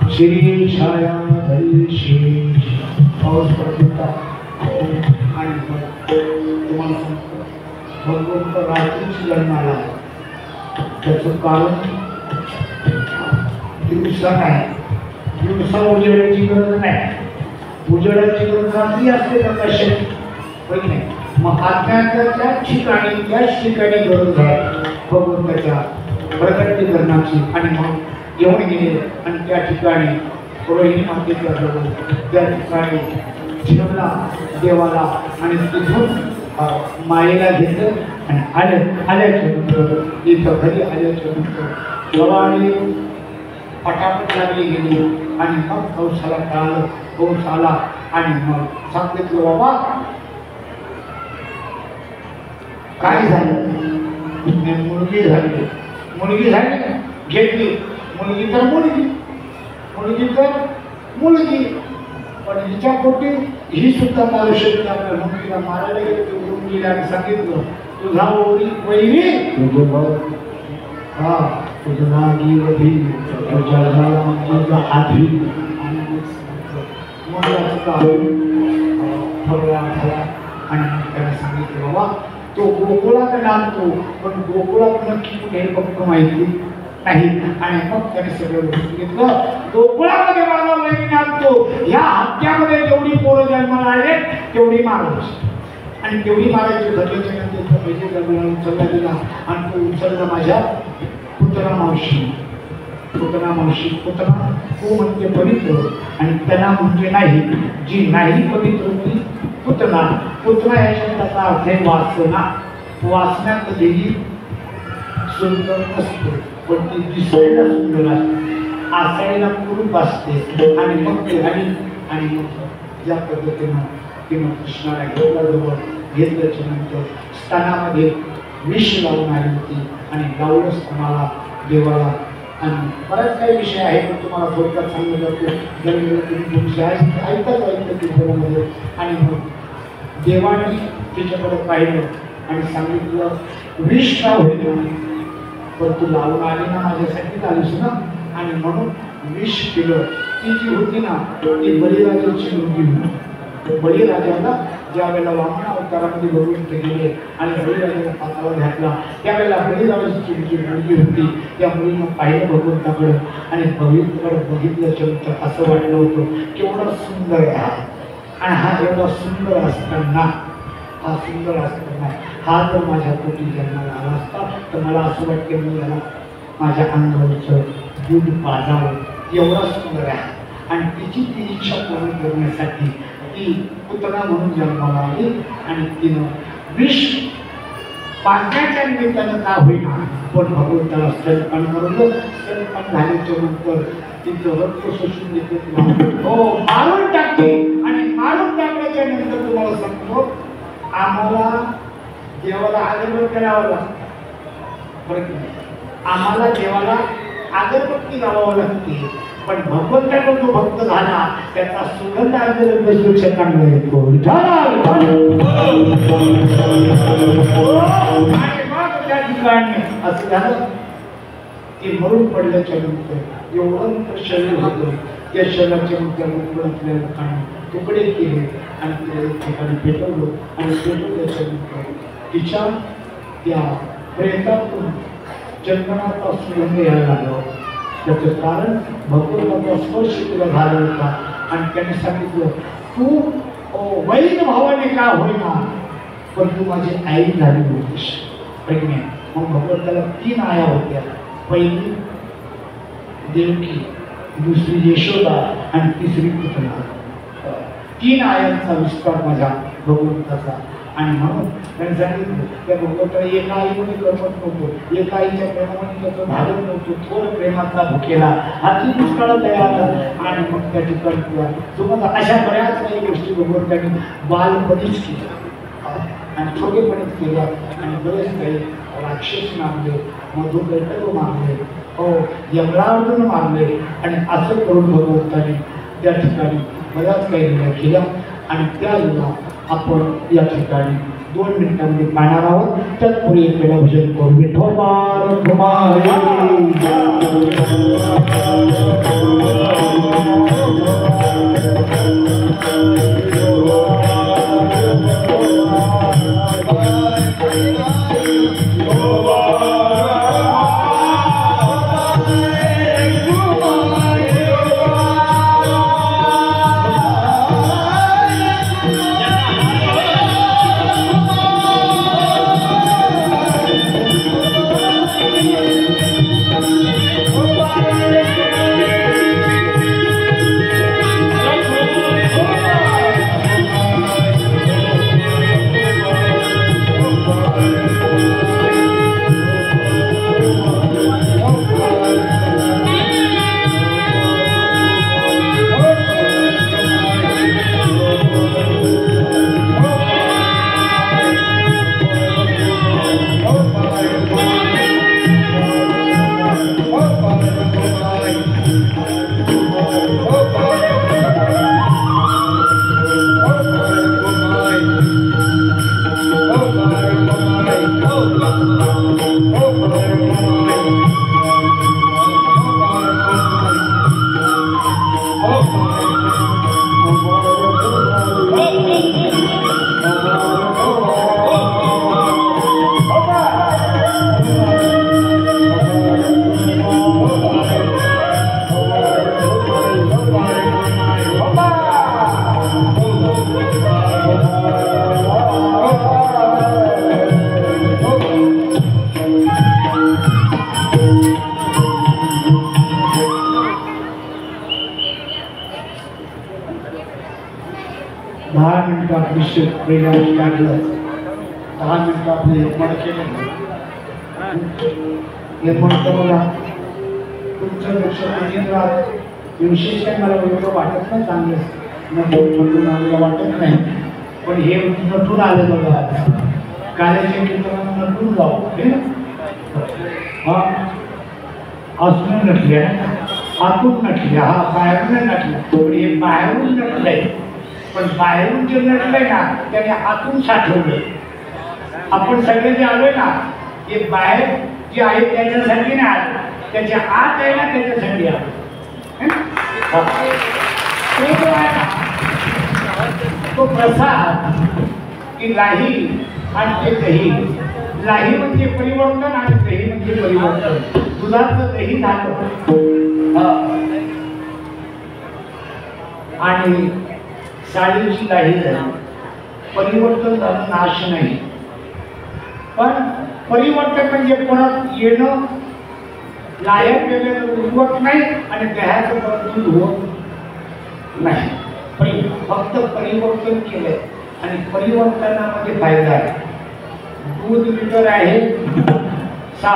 श्री छाया पाऊस पडत होता आणि तुम्हाला सांगतो भगवंत रात्रीची जन्माला त्याचं कारण दिवसा नाही दिवसा उजेडाची गरज नाही उजेडाची गरज रात्री असते प्रकाशाची नाही मग आज्ञाच्या त्याच ठिकाणी गरज आहे भगवंताच्या प्रकटीकरणाची. आणि मग येऊन गेले आणि त्या ठिकाणी रोहिणी मातेच्या जवळ त्या ठिकाणी ठेवला देवाला आणि तिथून मायेला घेतलं आणि आल्याच्या नंतर इथं घरी आल्याच्या नंतर जवानी पटापट लागली गेली आणि मग कौशाला कळालं. कौश आला आणि मग सांगितलं बाबा काय झालं. मुलगी झाली घेतली. मुलगी तर मुलगी पण हिच्या पोटी ही सुद्धा मारू शकते. आपल्या मुलगीला मारायला गेले ते उडून गेले आणि सांगितलं तुझा वैरी हा तुझा गिरधी तुझ्या आधी आणि त्याने सांगितलं बाबा तो गोकुळात नांदतो पण गोकुळात नक्की कुठे फक्त माहिती नाही. आणि मग त्याने सगळं घेतलं. गोकुळामध्ये माझा वैरी नांदतो. ह्या हत्यामध्ये जेवढी पोरं जन्माला आले तेवढी मारायची आणि तेवढी मारायची घटनेच्या नंतर पैसे सल्ला दिला आणि तो उचलला माझ्या पुत्रा मावशी पुतना तो म्हणजे पवित्र आणि त्यांना म्हणजे नाही. जी नाही पवित्र ती पुतना या शब्दाचा अर्थ आहे वासना. वासना कधीही सुंदर नसते पण ती दिसायला सुंदर असते, असायला कुरूप असते. आणि मग ते आणि मग या पद्धतीनं तिनं कृष्णाला घेतल्याच्या नंतर स्थानामध्ये विष लावून आली होती आणि लावलंच तुम्हाला देवाला. आणि बराच काही विषय आहे पण तुम्हाला थोडक्यात सांगू जातो. तुम्ही ऐकत घरामध्ये. आणि मग देवाने तिच्याकडे पाहिलं आणि सांगितलं विष का होईल पण तू लावून आली ना माझ्यासाठी आलीस ना. आणि म्हणून विष केलं. ती जी होती ना ती बळीराजाची मुलगी होती. बळीराजाला ज्या वेळेला वामन अवतारामध्ये बघून गेले आणि बळीराजाला पात्रावर घातला त्यावेळेला बळीराजाची जी मुलगी होती त्या मुलीनं पाहिलं भगवंताकडं आणि भगवंताकडं बघितल्याच्या नंतर असं वाटलं होतं केवढा सुंदर आहे आणि हा एवढा सुंदर असताना हा जर माझ्या पोटी जन्माला आला असता तर मला असं वाटतं मी याला माझ्या अंगावरचं दूध पाजावं. एवढा सुंदर आहे आणि तिची ती इच्छा पूर्ण करण्यासाठी ती पुतना म्हणून जन्माला आली आणि तिनं विष पाजण्याच्या निमित्तानं का होईना पण भगवंताला स्तनपान करून स्तनपान झाल्याच्या नंतर तिचं रक्त शोषून घेतलं. हो मारून टाकते आणि मारून टाकल्याच्या नंतर तुम्हाला सांगतो आम्हाला देवाला अगरबत्ती लावावं लागतं. आम्हाला देवाला अगरबत्ती लावावं लागते पण भगवंताचा जो भक्त झाला त्याचा सुगंध अगरबत्तीपेक्षा चांगला येतो. त्या ठिकाणी असं झालं की मरून पडल्याच्या नंतर एवढं शरीर होतं त्या शरीराच्या मुद्द्यामुळे लोकांनी तुकडे केले आणि त्या ठिकाणी पेटवलं आणि पेटवल्याच्या नंतर तिच्या त्या प्रेतातून चंदनाचा सुगंध यायला लागला. त्याचं कारण भगवंताचा स्पर्श तिला झाला होता आणि त्याने सांगितलं तू वैद भावाने का होईना पण तू माझी आई झाली होतीस. मग भगवंताला 3 आया होत्या. पहिली देवकी, दुसरी यशोदा आणि तिसरी पुतना. 3 आयांचा विस्तार माझ्या भगवंताचा. आणि म्हणून त्यांनी सांगितलं त्या भगवंताला एका आईमध्ये करमत नव्हतं, एका आईच्या प्रेमामध्ये त्याचं भागत नव्हतं. थोर प्रेमाचा भुकेला हाती दुष्काळ तयार झाला आणि मग त्या ठिकाणी तुम्हाला अशा बऱ्याच काही गोष्टी भगवंतांनी बालपणीच केल्या आणि छोटेपणीच केल्या आणि बरेच काही राक्षस मारले, मधुकैटक मारले, हो यमरावण मारले आणि असं करून भगवंतांनी त्या ठिकाणी बऱ्याच काही लीला केल्या. आणि त्या लीला आपण या ठिकाणी 2 मिनिटांमध्ये पाहणार आहोत. तत्पूर्वी एक भजन करू. विठोबा Oh पहिल्या काढलं 10 मिनिटं आपलं यवतमाळ केलं यवतमाळ मला तुमचं लक्ष केंद्रित राहत विशेष काही मला एवढं वाटत नाही चांगलं नटून आलेलं वाटत नाही पण हे नटून आलं बघा कार्याच्या केंद्राला नटून जाऊ हे ना हा असून नटल्या आतून नटल्या हा बाहेरून नटल्या पण हे बाहेरून नटलंय पण बाहेरून जे नटलंय ना त्याने आतून साठवलंय आपण सगळे जे आलोय ना हे बाहेर जे आहे त्याच्यासाठी नाही आलं त्याच्या आत आहे ना त्याच्यासाठी आलं तो प्रसाद की लाही आणि ते दही लाही म्हणजे परिवर्तन आणि दही म्हणजे परिवर्तन दुधाचं दही झालं आणि साडीची लाही झाली परिवर्तन झालं नाश नाही पण परिवर्तन म्हणजे परत येणं लायक वेगळं उद्भवत नाही आणि दह्याचं परत होत नाही फक्त परिवर्तन केलंय आणि परिवर्तनामध्ये फायदा आहे दूध लिटर आहे 60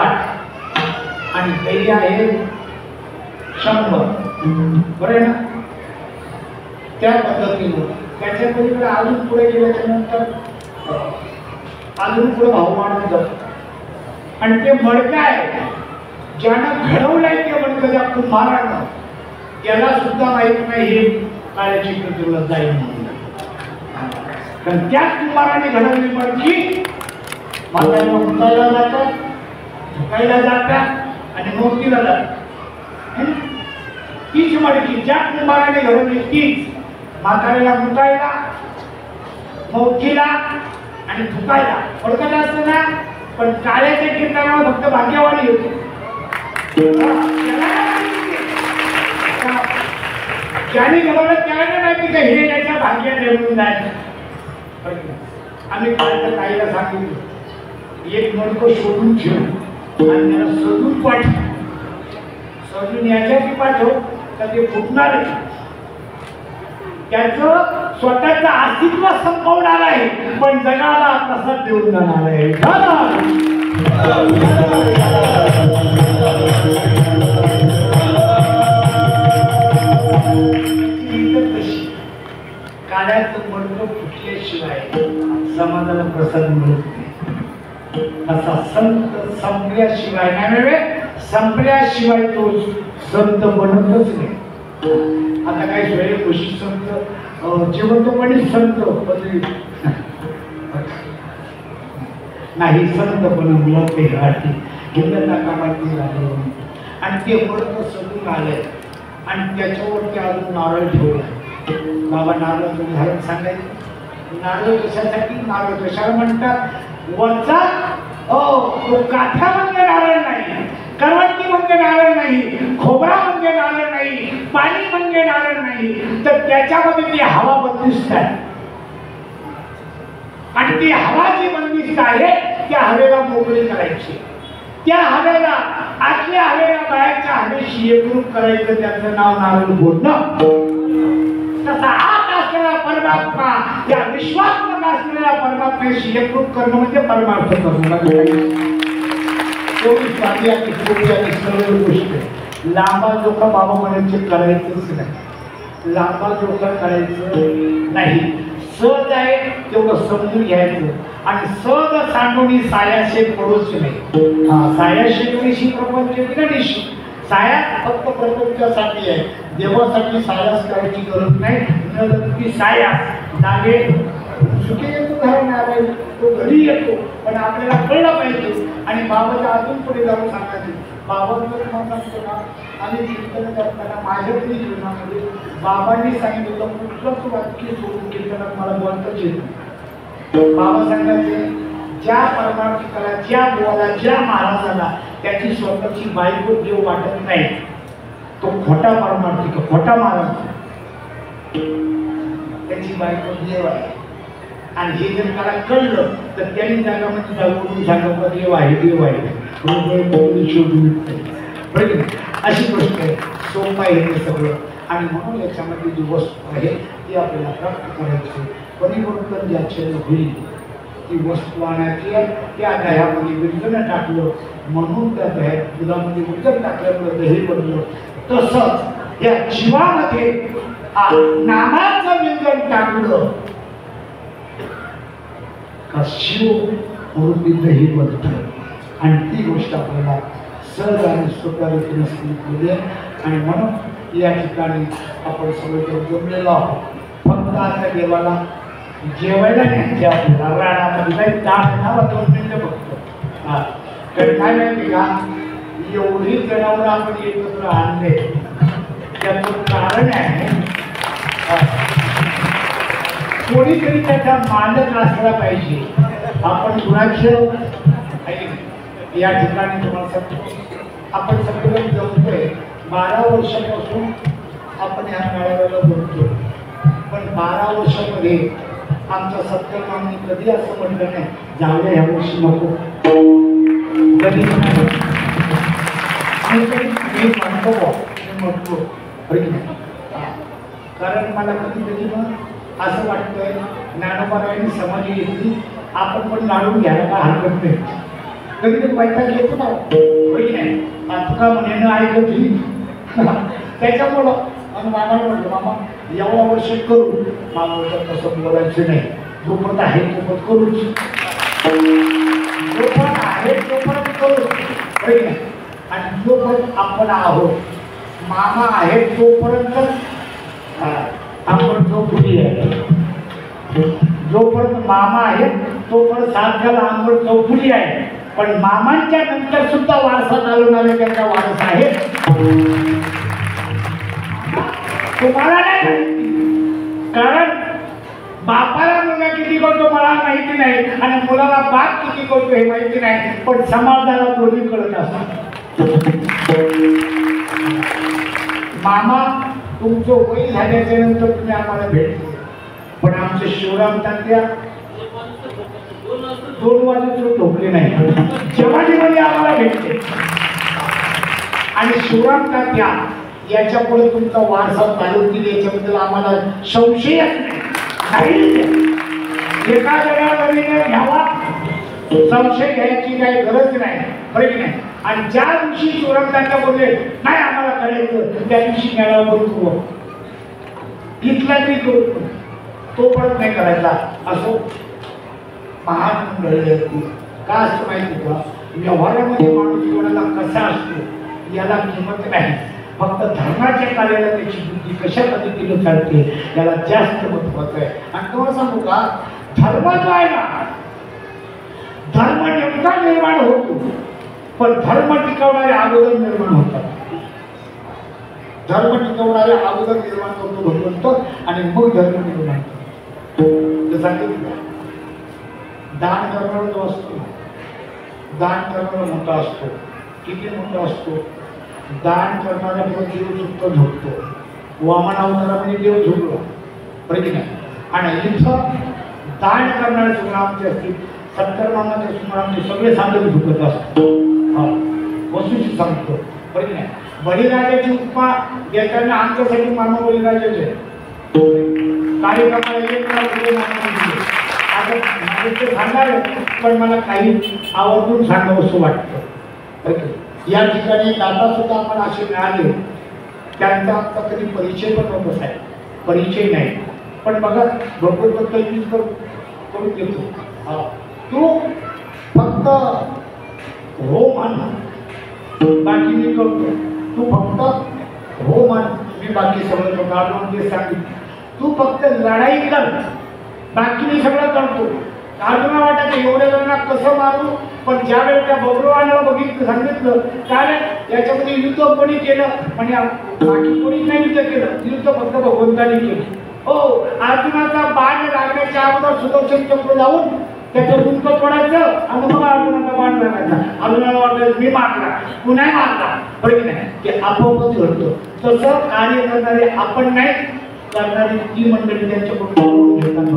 आणि दही आहे 100 बरं ना त्या पद्धतीनं त्याच्या पलीकडे अजून पुढे गेल्याच्या नंतर अजून पुढे भाव वाढत जातो आणि ते मडकं आहे ज्यानं घडवलंय ते मडकं त्या कुंभारानं त्याला सुद्धा माहित नाही हे काळ्याची पृथ्वीला जाईल म्हणून कारण त्याच कुंभाराने घडवली मडकी म्हाताऱ्याला उंचायला जातात झुकायला जातात आणि मोतीला जातात तीच मडकी ज्या कुंभाराने घडवली तीच म्हाताऱ्याला उंचायला मोतीला आणि झुकायला ओळखत असतं ना पण काळ्याच्या कीर्तनावर फक्त भाग्यवाडी होती ज्याने घडवलं त्याने माहिती का हे त्याच्या भाग्यात निवडून जायचं आम्ही काळच्या ताईला सांगितलं एक मडकं शोधून ठेव आणि त्याला सजून पाठव सजून याच्याची पाठव तर ते फुटणार त्याचं स्वतःचं अस्तित्व संपवणार आहे पण जगाला तसंच देऊन जाणार आहे काळ्याचं मडकं फुटल्याशिवाय समाजाला प्रसाद मिळत नाही असा संत संपल्याशिवाय नाही संपल्याशिवाय तो संत बनतच नाही आता काही वेळे कृषी संत जिवंतपणे संत नाही संत बनवलं ते घाटी घेतल्या कामाची झालं आणि ते मडकं सजून आलंय आणि त्याच्यावरती अजून नारळ ठेवला बाबा नारळाचं उदाहरण सांगायचं नारळ कशासाठी नारळ कशाला म्हणतात वरचा तो काठा म्हणजे नारळ नाही करवंटी म्हणजे नारळ नाही खोबरा म्हणजे नारळ नाही पाणी म्हणजे नारळ नाही तर त्याच्यामध्ये ती हवा बंदिस्त आहे आणि ती हवा जी बंदिस्त आहे त्या हवेला मोकळी करायची त्या हवेला आतल्या हवेला बाहेरच्या हवेशी एकरूप करायचं त्याचं नाव नारळ फोडणं तसा आत असलेला परमात्मा त्या विश्वात्मक असलेल्या परमात्म्याशी एकरूप करणं म्हणजे परमार्थ करणं चोवीस बाकी आणि सर्व गोष्ट लांबा जोखा बाबा म्हणायचे करायचंच नाही लांबा जोखा करायचं नाही सहज आहे तेवढं समजून घ्यायचं आणि सहज सांडून सायाशे पडूच नाही सायाशे कधीशी प्रपंच बिघडीशी साया फक्त प्रपंचासाठी आहे देवासाठी सायास करायची गरज नाही ती साया जागे सुखी येतो घरी तो घरी येतो पण आपल्याला कळलं पाहिजे आणि बाबाच्या अजून पुढे जाऊन सांगायचे बाबांचं म्हणतो ना आम्ही कीर्तन करताना माझ्या तरी जीवनामध्ये बाबांनी सांगितलं कुठलंच वाक्य सोडून कीर्तनात मला बोलताच येत बाबा सांगायचे ज्या परमार्थिकाला ज्या बुवाला ज्या महाराजाला त्याची स्वतःची बायको देव वाटत नाही तो खोटा परमार्थिक खोटा महाराज त्याची बायको देव आहे आणि हे जर त्याला कळलं तर त्यांनी जगामध्ये जाऊन सांगा देव आहे देव आहे अशी गोष्ट आहे सोपं आहे हे सगळं आणि म्हणून याच्यामध्ये जी वस्तू आहे ती आपल्याला प्राप्त करायची परिवर्तन ज्याच्याने होईल ती वस्तू आणायची आहे. त्या दह्यामध्ये विरजण टाकलं म्हणून त्या दुधामध्ये विरजण टाकल्यामुळे दही बनलं. तसंच या जीवामध्ये नामाचं विरजण टाकलं का शिव म्हणून दही बनतं. आणि ती गोष्ट आपल्याला सहज आणि सोप्या रीतीने सांगितलेली आहे. आणि म्हणून या ठिकाणी आपण सगळे जमलेलो आहोत. फक्त आता देवाला जेवायला न्यायचे आपल्याला रानामध्ये काही ताट नावा 2 मिनिटं बघतो. तर काय माहिती का, एवढी जनावरं आपण एकत्र आणले त्याचं कारण आहे कोणीतरी त्याचा मालक असला पाहिजे. आपण कुणाचं या ठिकाणी तुम्हाला सांगतो आपण सगळे जमतोय 12 वर्षापासून आपण ह्या मेळाव्याला बोलतो. पण 12 वर्षामध्ये आमच्या सत्कर्मांनी कधी असं म्हटलं नाही जाऊया ह्या वर्षी नको. कधी मी म्हणतो कारण मला कधी कधी मग असं वाटतंय ज्ञानोबारायांनी समाधी घेतली आपण पण लाडून घ्यायला का हरकत नाही. कधी कधी पैसा घेतो ना नाही आता का म्हणे न ऐकत त्याच्यामुळं आणि मामाला म्हटलं मामा एवढा वर्ष करू. मामा तसं बोलायचं नाही, जोपर्यंत आहे तोपर्यंत करूच, जोपर्यंत आहे तोपर्यंत करू. आणि जोपर्यंत आपण आहोत मामा आहे तोपर्यंत आपण चौफुली आहे. जोपर्यंत मामा आहे तोपर्यंत साध्याला आंबट चौफुली आहे. पण मामांच्या नंतर सुद्धा वारसा चालवणारे त्यांचा वारस आहे. तुम्हाला नाही कारण बापाला मुलगा किती करतो मला माहिती नाही आणि मुलाला बाप किती करतो हे माहिती नाही. पण समाजाला दोन्ही कळत असतात. मामा तुमचं वय झाल्याच्या नंतर तुम्ही आम्हाला भेटले पण आमचे शिवराम तात्या 2 वाजता झोपले नाही जवानीमध्ये आम्हाला भेटते. आणि शिवराम तात्या याच्या पुढे तुमचा वारसा चालवतील याच्याबद्दल आम्हाला संशयच नाही. एका जणांना घ्यावा संशय घ्यायची काही गरज नाही. बरं नाही. आणि ज्या दिवशी शिवराम तात्या बोलले नाही आम्हाला करायचं त्या दिवशी मेळावा बोलतो इथला तरी तो परत नाही करायचा. असो महान घडले का असं माहिती का व्यवहारामध्ये माणूस कोणाला कसा असतो याला किंमत नाही. फक्त धर्माच्या कार्याला त्याची बुद्धी कशा पद्धतीने चालते याला जास्त महत्वाचं आहे. आणि तुम्हाला सांगू का धर्म जो आहे ना धर्म नेमका निर्माण होतो पण धर्म टिकवणारे अगोदर निर्माण होतात. धर्म टिकवणारे अगोदर निर्माण करतो भगवंत आणि मग धर्म निर्माण करतो. सांगितलं दान करणारा जो असतो दान करणारा मोठा असतो. किती मोठा असतो दान करणारा देव सुद्धा झोपतो. वामन अवतारा म्हणजे देव झोपला बरं नाही. आणि इथं दान करणारे सुग्रामचे असतील सत्कर्माचे सुग्रामचे सगळे साधक झोपत असतो. वस्तूची सांगतो बरं नाही. बळीराजाची उपमा देताना आमच्यासाठी मामा बळीराजाचे कार्यक्रमाला सांगणार पण मला काही आवर्जून सांगावं असं वाटतं. या ठिकाणी दादा सुद्धा आम्हाला असे मिळाले त्यांचा आमचा कधी परिचय पण होत आहे. परिचय नाही पण बघा भगवतबद्दल मीच करून देतो. तू फक्त हो म्हण बाकी मी करतो. तू फक्त हो म्हण मी बाकी सगळं करतो. आपण सांगितलं तू फक्त लढाई कर बाकी मी सगळं करतो. अर्जुना वाटत एवढ्या जणांना कसं मारू पण ज्या वेळेला त्या बब्रुवानाला बघितलं सांगितलं कारण याच्यामध्ये युद्ध कोणी केलं म्हणजे बाकी कोणी नाही युद्ध केलं. युद्ध फक्त भगवंताने केलं. हो अर्जुनाचा बाण लागण्याच्या अगोदर सुदर्शन चक्र जाऊन त्याचं रुंद तोडायचं आणि मग अर्जुनाचा बाण लागायचा. अर्जुनाला वाटलं मी मारला पुन्हा मारला बरं नाही ते आपोआपच घडतं. तसं कार्य करणारे आपण नाही करणारी ती मंडळी त्यांच्याकडून घेतात.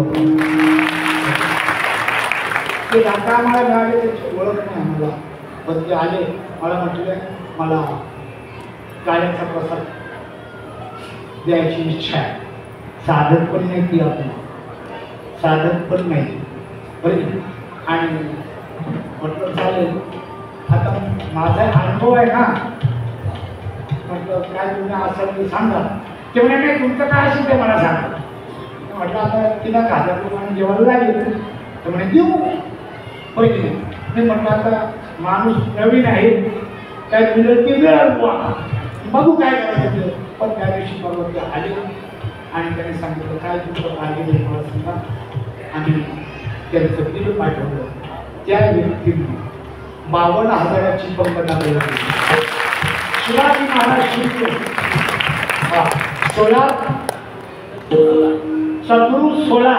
ते दादा आम्हाला मिळाले त्याची ओळख नाही आम्हाला पण ते आले मला म्हटलं मला गाण्याचा प्रसाद द्यायची इच्छा आहे. साधन पण नाही ती आपण साधत पण नाही बरं की? आणि म्हटलं चालेल, आता माझा अनुभव आहे ना, म्हटलं काय तुम्ही असं मी सांगा. ते म्हणे नाही तुमचं काय असेल ते मला सांगा. म्हटलं आता तिला 1000 रुपये जेवायला लागेल, तर म्हणे देऊ बरं की नाही. मी म्हटलं आता माणूस नवीन आहे, काय तुझं ते वेळ बघू काय करायचं ते. पण त्या दिवशी बरोबर ते आले आणि त्याने सांगितलं काय तुमचं आलेलं आहे मला सांगा. आणि त्यांचं बिल पाठवलं. त्या व्यक्तीने 52,000ची पंगत शिवाजी महाराज शिकले. सद्गुरू 16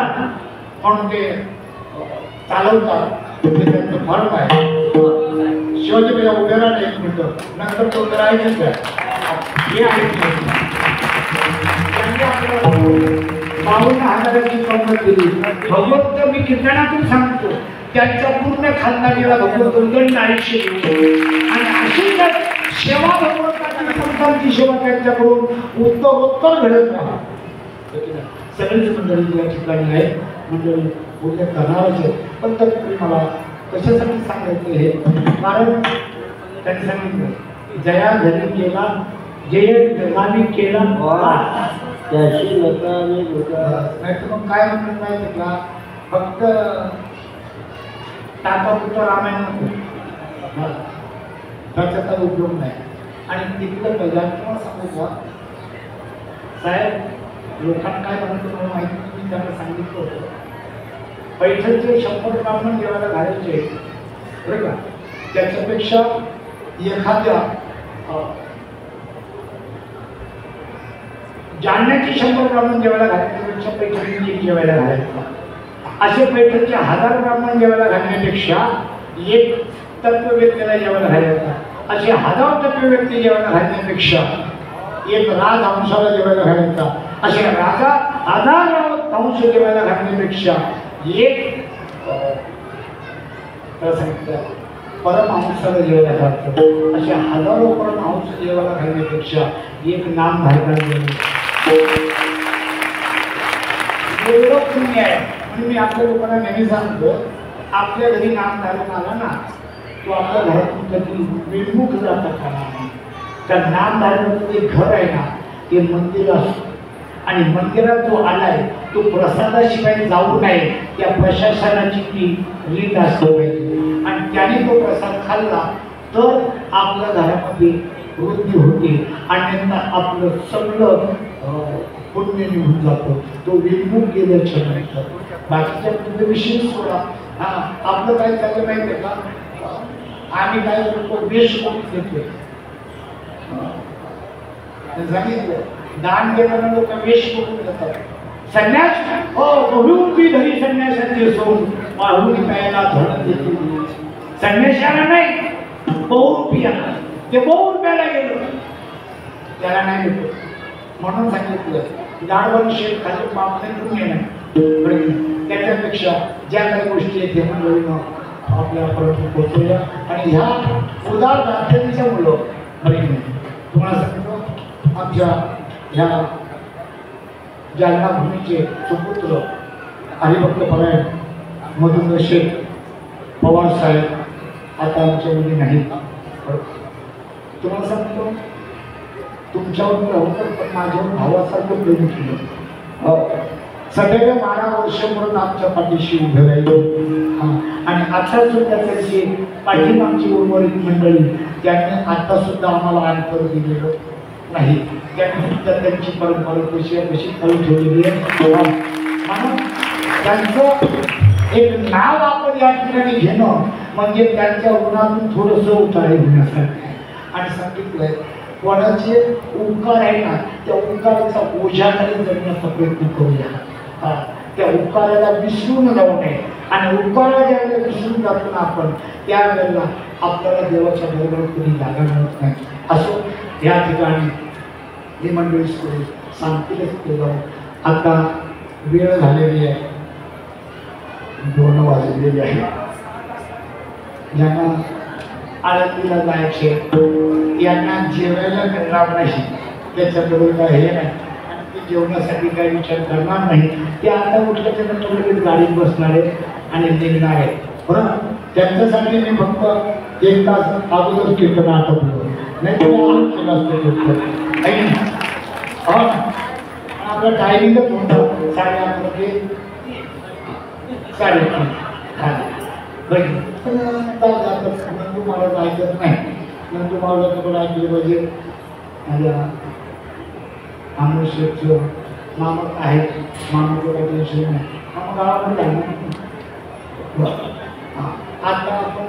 म्हणून ते चालवतात. त्यांचं फरक आहे. शिवाजी भैया उभे राहणार 1 मिनिटं, नंतर तो करायचंच आहे. हे आहे 52,000ची पंगत दिली. भगवंत मी कीर्तनातून सांगतो त्यांच्या पूर्ण खानदानीला भगवंत उदंड आयुष्य दिलं. आणि अशी जर सेवा भगवंताची संतांची सेवा त्यांच्याकडून उत्तरोत्तर घडत राहा. सगळीच मंडळी या ठिकाणी आहे. मंडळी उद्या करणारच आहे. पण तरी मला कशासाठी सांगायचं हे, कारण त्यांनी सांगितलं जया घरी केला जय जगाने केला त्याशी लोकांनी नाही तर मग काय म्हणत नाही का, फक्त टाकापुरतं रामायण नको, त्याचा काही उपयोग नाही. आणि तिथलं मैदान तुम्हाला सांगू का साहेब, लोकांना काय म्हणतो मला माहिती नाही. मी त्यांना सांगितलं होतं पैठणचे 100 ब्राह्मण जेवायला घालायचे बरं का, त्याच्यापेक्षा एखाद्या जालन्याची 100 ब्राह्मण जेवायला घालण्यापेक्षा पैठणची जेवायला घालायचं. असे पैठणचे 1000 ब्राह्मण जेवायला घालण्यापेक्षा एक तत्ववेत्याला जेवायला घालायचा. असे 1000 तत्वव्यक्ती जेवायला घालण्यापेक्षा एक राजहंसाला जेवायला घालायचा. असे राजा 1000 अंश जेवायला घालण्यापेक्षा एक परमहंसाला जेवायला घालतो. असे हजारो परमहंस जेवायला घालण्यापेक्षा एक नाम धारकाला एवढं पुण्य आहे. म्हणून मी आपल्या लोकांना नेहमी सांगतो, आपल्या घरी नाम धारण आला ना, तो आपल्या घरातून कधी विमुख जाता कामा नये. त्या नाम धारणाचं जे घर आहे ना, ते मंदिर असतं. आणि मंदिरात जो आलाय तो प्रसादाशिवाय जाऊ नये, त्या प्रशासनाची ती रीत असते पाहिजे. आणि त्याने तो प्रसाद खाल्ला तर आपल्या घरामध्ये वृद्धी होते. अन्यथा आपलं सगळं पुण्य निघून जातो. तो विमुख गेल्याच्या नंतर बाकीच्या पुढे विषय सोडा. आपलं काय चाललं माहिती आहे का, आम्ही काय करतो वेश करून घेतोय. सांगितलं दान देताना लोक वेश करून घेतात. संन्यास हो बहुरूपी धरी संन्यासाची सोड माहुली प्यायला धरण देते. संन्यासाला नाही बहुरूपी आला, ते बहुरूप्याला गेलो त्याला नाही देतो. म्हणून सांगितलं दाडवण शेत खाली पाप नाही करून येणार. त्याच्यापेक्षा ज्या काही गोष्टी आहेत ते मंडळीनं आपल्यापर्यंत पोहोचवल्या. आणि ह्या उदार प्रार्थनेच्या मुलं तुम्हाला सांगतो आमच्या ह्या जालना भूमीचे सुपुत्र हरिभक्त परायण मधुंदर शेठ पवार साहेब आता आमच्यामध्ये नाहीत. तुम्हाला सांगतो तुमच्यावर राहून पण माझ्यावर भावासारखं प्रेम केलं. सदैव 12 वर्ष म्हणून आमच्या पाठीशी उभे राहिलो. आणि आता सुद्धा त्यांची पाठीमागची उर्वरित मंडळी त्यांनी आता सुद्धा आम्हाला अंतर दिलेलं नाही. त्यांनी सुद्धा त्यांची परंपरा कशी चालू ठेवलेली आहे. म्हणून त्यांचं एक नाव आपण या ठिकाणी घेणं म्हणजे त्यांच्या गुणातून थोडंसं उतारे होण्यासाठी. आणि सांगितलंय कोणाचे उपकार आहे ना, त्या उपकाराचा ओझ्याखाली जगण्याचा प्रयत्न करूया. त्या उपकाराला विसरून जाऊ नये. आणि उपकाराला ज्यावेळेला विसरून जातो ना आपण, त्यावेळेला आपल्याला देवाच्या बरोबर कधी जागा मिळत नाही. असं या ठिकाणी ही मंडळी सांगतीलच केलं. आता वेळ झालेली आहे, 2 वाजलेली आहे. ज्यांना आळंदीला जायचे यांना जेवायला मिळणार नाही त्याच्याबरोबर काय हे नाही. आणि जेवणासाठी काही विचार करणार नाही. ते आता उठल्याच्या नंतर लगेच गाडीत बसणार आहे आणि निघणार आहे. बरं, त्यांच्यासाठी मी फक्त 1 तास अगोदर कीर्तन आटोपलं, नाही तर केलं असतं कीर्तन. आपलं टायमिंगच होतं 8:30 ते 3:30. नंदू मला ऐकत नाही. नंदू मला थोडं ऐकलं पाहिजे. माझ्या आमोशेचं मामक आहेत, मामाचं काही टेन्शन नाही. मामा गावामध्ये आहे ना. आता आपण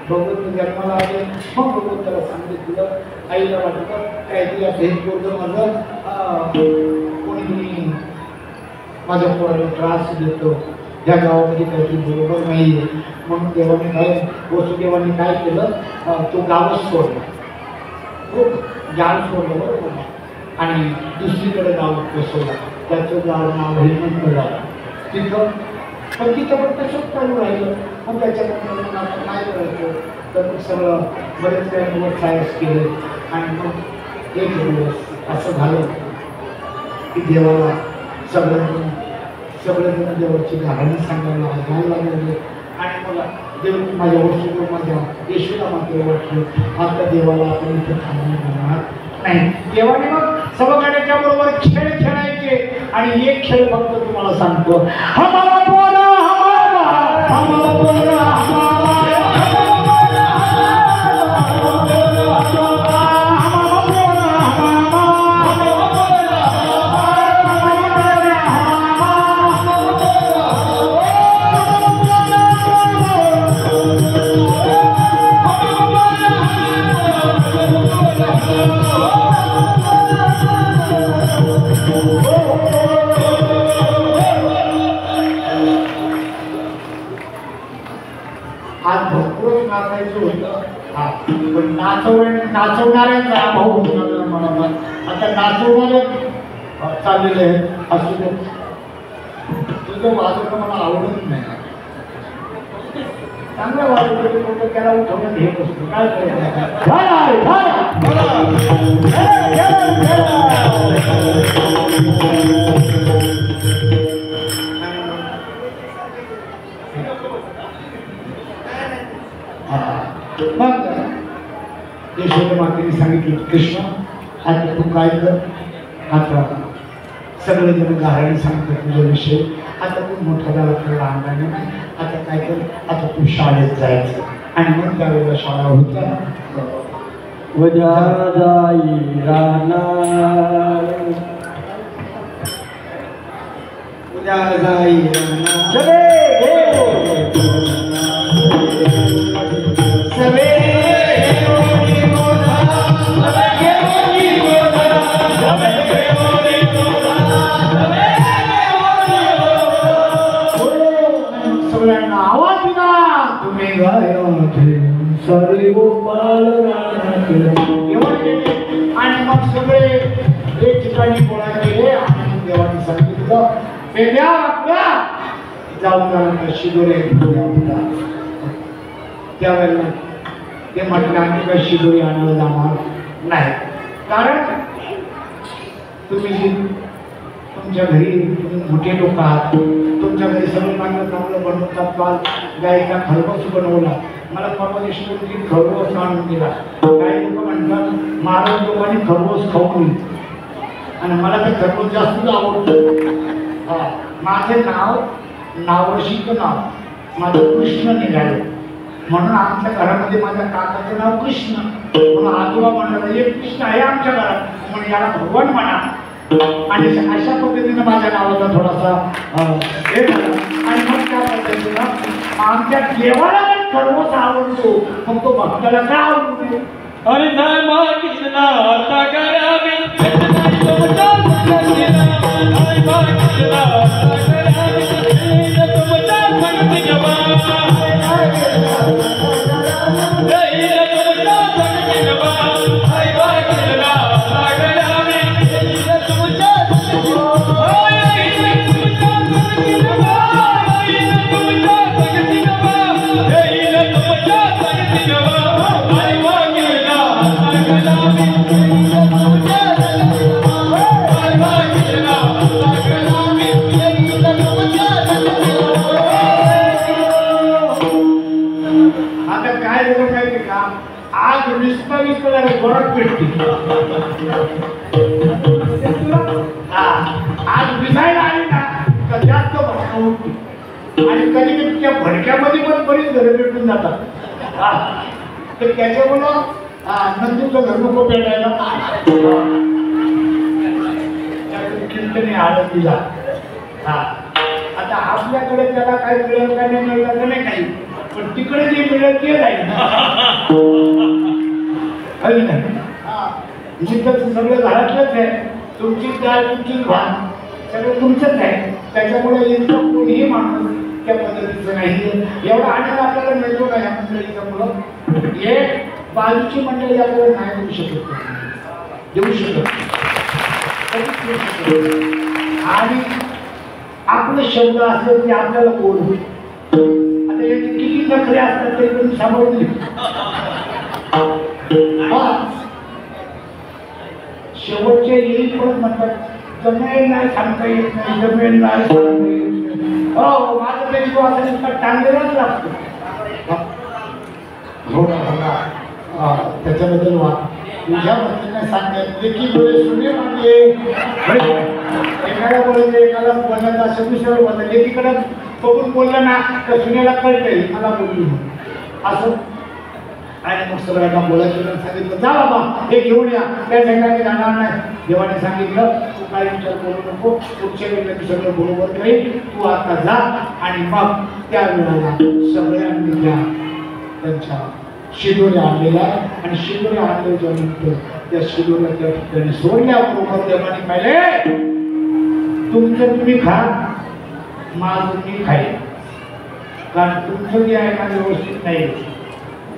भगवंत जन्माला आले, मग भगवंताला सांगितलं. आईला वाटतं काहीतरी असं हे पोरगं माझं कोणी माझ्या पोराला त्रास देतो, या गावामध्ये काहीतरी बरोबर नाही आहे. म्हणून देवाने काय वसुदेवाने काय केलं, तो गावच सोडला. खूप गाव सोडलं बरोबर, आणि दुसरीकडे गाव बसवलं. त्याचं गाव नाव हेमंत झालं. तिथं पण तसंच चालू राहिलं. मग त्याच्यानंतर आपण काय करायचं, तर सगळं बरेच काही दिवस सायन्स केले. आणि मग एक दिवस असं झालं की देवाला सगळेजण देवाची गाणी सांगायला लागले. आणि मला देव माझ्या वस्तू माझ्या येशूला मात्र वाटलं, आता देवाला आपण इथं थांबणार नाही. देवाने मग सवकाड्याच्या बरोबर खेळ खेळायचे. आणि एक खेळ फक्त तुम्हाला सांगतो, हमारा पोरा हमारा, हमारा पोरा हमारा, आज भरपूर नाचायचं होतं. पण नाचवणाऱ्यांचा अभाव होता मला. आता नाचवणारे चाललेले आहेत. असं तुझं वाजवणं मला आवडत नाही. चांगलं वाजवलं त्याला उठवण्यात हे असतो. काय मग यशोदा मातेने सांगितलं, कृष्ण आता तू काय कर, आता सगळेजण गाराणी सांगतात तुझ्याविषयी. आता तू मोठा झाला तर लहान राहिला नाही. आता काय कर, आता तू शाळेत जायचं. आणि मग त्यावेळेला शाळा होत्या. उद्या जाई राहणार, उद्या जाई सगळ्यांना आवाज दिला, तुम्ही आणि मग सगळे एक ठिकाणी गोळा केले. आणि देवाने सांगितलं, जाऊन शिदोरे त्यावेळेला ते म्हटलं आम्ही काही शिदोरी आणायला जाणार नाही. कारण तुम्ही जी तुमच्या घरी मोठे लोक आहात, तुमच्या घरी सगळं चांगलं बनवतात. काल गायीचा खरवस बनवला. मला परवा दिवशी खरवस आणून दिला. काही लोक म्हणतात महाराज लोकांनी खरवस खाऊ नये, आणि मला ते खरवस जास्त आवडतं. माझे नावरशीचं नाव माझं कृष्ण निघालं. म्हणून आमच्या घरामध्ये माझ्या काकाचं नाव कृष्ण. म्हणून आजोबा म्हणलं एक कृष्ण आहे आमच्या घरात, म्हणून याला भगवान म्हणा. आणि अशा पद्धतीनं माझ्या नावाचा थोडासा हे झाला. आणि मग त्या पद्धतीनं आमच्या देवाला पण खरवस आवडतो, मग तो भक्ताला का आवडतो. अरे नाही मागितलं आता करावे, Bye. माहिती का आज विस्तारित गोरख भेटते आज विजायला आली ना तर जास्त भडका उठते आणि कधी कधी त्या भडक्यामध्ये पण बरीच घरं भेटून जातात तर त्याच्यामुळं नंदूचं घर नको पेटायला कीर्तने आळंदीला आता आपल्याकडे त्याला काही मिळेल का नाही मिळेल का नाही काही पण तिकडे जे मिळेल ते जाईल सगळं घरातलंच आहे तुमची काय तुमची भान सगळं तुमचंच आहे त्याच्यामुळे इतकं कोणीही माणूस त्या पद्धतीचं नाही एवढा आनंद आपल्याला मिळतो का या मंडळीच्या मुलं हे बाजूची मंडळी आपल्याला नाही देऊ शकत आणि आपले शब्द असले की आपल्याला बोलू आता याचे किती नखरे असतात तरी पण सांभाळून शेवटचे येईल पण म्हणतात जमेल नाही सांगता येत नाही जमेल नाही सांगता येत नाही हो माझं ते जीव असा नुसता टांगलेलाच लागतो हो ना त्याच्याबद्दल वा तुझ्या मतीने सांगतात की डोळे सुने मागे एखाद्या बोलायचं एखादा बोलायचं असं दुसऱ्याला बोलायचं एकीकडे बघून बोललं ना तर सुनेला कळतंय मला बोलली असं आणि मग सगळ्यांना बोलायचं सांगितलं जा बाबा हे घेऊन या त्या ठिकाणी जाणार नाही देवाने सांगितलं तू काही विचार करू नको पुढच्या वेळेला तू सगळं बरोबर राहील तू आता जा आणि मग त्या वेळेला सगळ्यांनी त्या त्यांच्या शिदोऱ्या आणलेल्या आणि शिदोऱ्या आणल्याच्या नंतर त्या शिदोऱ्या त्या ठिकाणी सोडल्याबरोबर देवाने पाहिले तुमचं तुम्ही खा माझं मी खाईल कारण तुमचं जे आहे ना व्यवस्थित नाही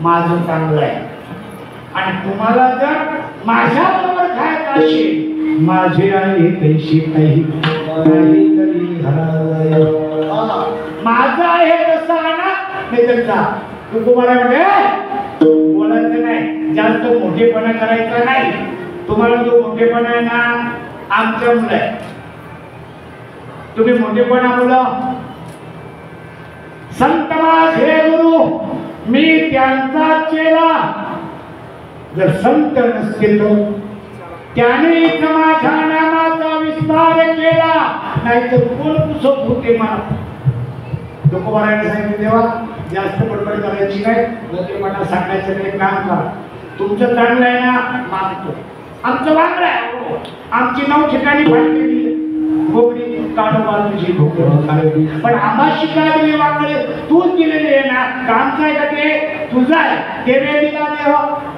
माझं चांगलं आहे आणि तुम्हाला जर माझ्याबरोबर खायचं असेल माझे आहे कैशी काही माझं आहे तसं आणा नाही तर जा तू तुम्हाला म्हणजे बोलायचं नाही जास्त मोठेपणा करायचा नाही तुम्हाला जो मोठेपणा आहे ना आमच्या मुलं आहे तुम्ही मोठेपणा मुलं संत माझे गुरु मी त्यांचा चेला जर संत नसते तर त्याने माझ्या नामाचा विस्तार केला नाहीतर कोण पुसत होते मला तुकोबारायला सांगितलं देवा जास्त बडबड करायची नाही मोठेपणा सांगायचं नाही काम करा तुमचं चांगलं आहे ना मानतो आमचं वांगड आहे आमची 9 ठिकाणी फाटलेली भोगडी काढोबार तुझी भोगडी पण आम्हा शिकायला वांगडे तूच दिलेले आहे ना कामचं आहे का ते तुझं आहे देवे दिला देव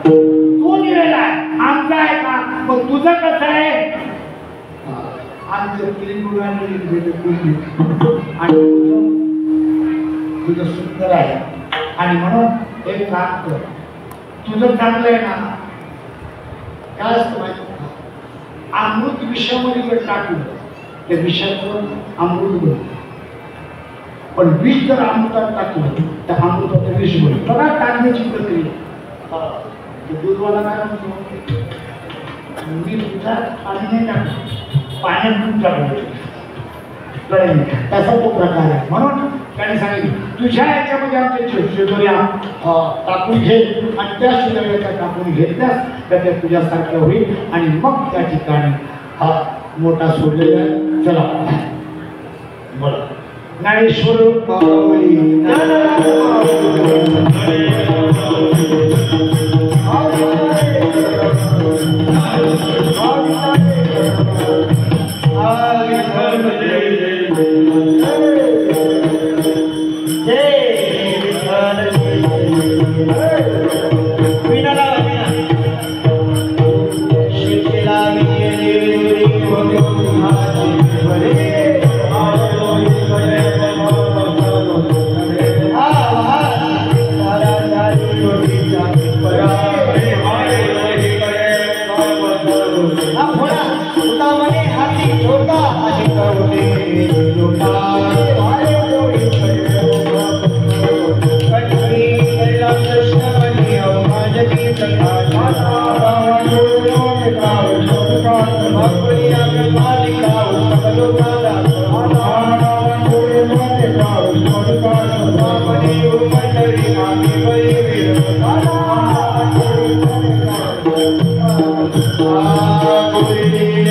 तू दिलेला आहे आमचं आहे का मग तुझं कसं आहे आमचं आणि तुझं सुंदर आहे आणि म्हणून एक काम कर तुझं चांगलं आहे ना काय असतं माहिती अमृत विषामध्ये जर टाकलं त्या विषाचं अमृत बनतं पण विष जर अमृतात टाकलं तर अमृताचं विष बनतं बघा टाकण्याची प्रक्रिया दूधवाला काय म्हणतो मी दुधात पाणी नाही टाकलं पाण्यात दूध टाकलं तसा तो प्रकार आहे म्हणून त्याने सांगितलं तुझ्या याच्यामध्ये आमच्या शिदोऱ्या टाकून घे आणि त्या शिदोऱ्याच्या टाकून घेतल्यास तर त्या तुझ्यासारख्या होईल आणि मग त्या ठिकाणी हा मोठा सोडलेला आहे चला बोला ज्ञानेश्वर Hare Hare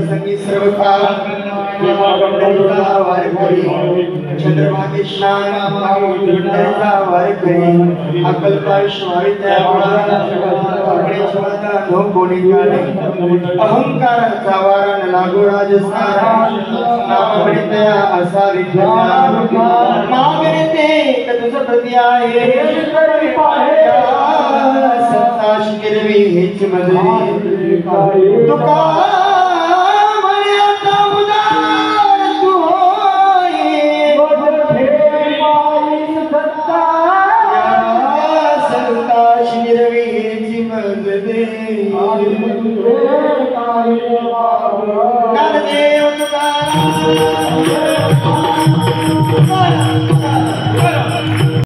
संगी सर्व काळ चंद्रभागे स्नान वारकरी अकल्पायुष्मारी अहंकाराचा वारा न लागो राजस्थान असा मागणे ते तुझं प्रती आहे सत्ता शिरवी हेच मध्ये तुका म्हणे आता उदार तू होय सत्ता शिरवी हेच मध्ये ज्ञानदेव तुकाराम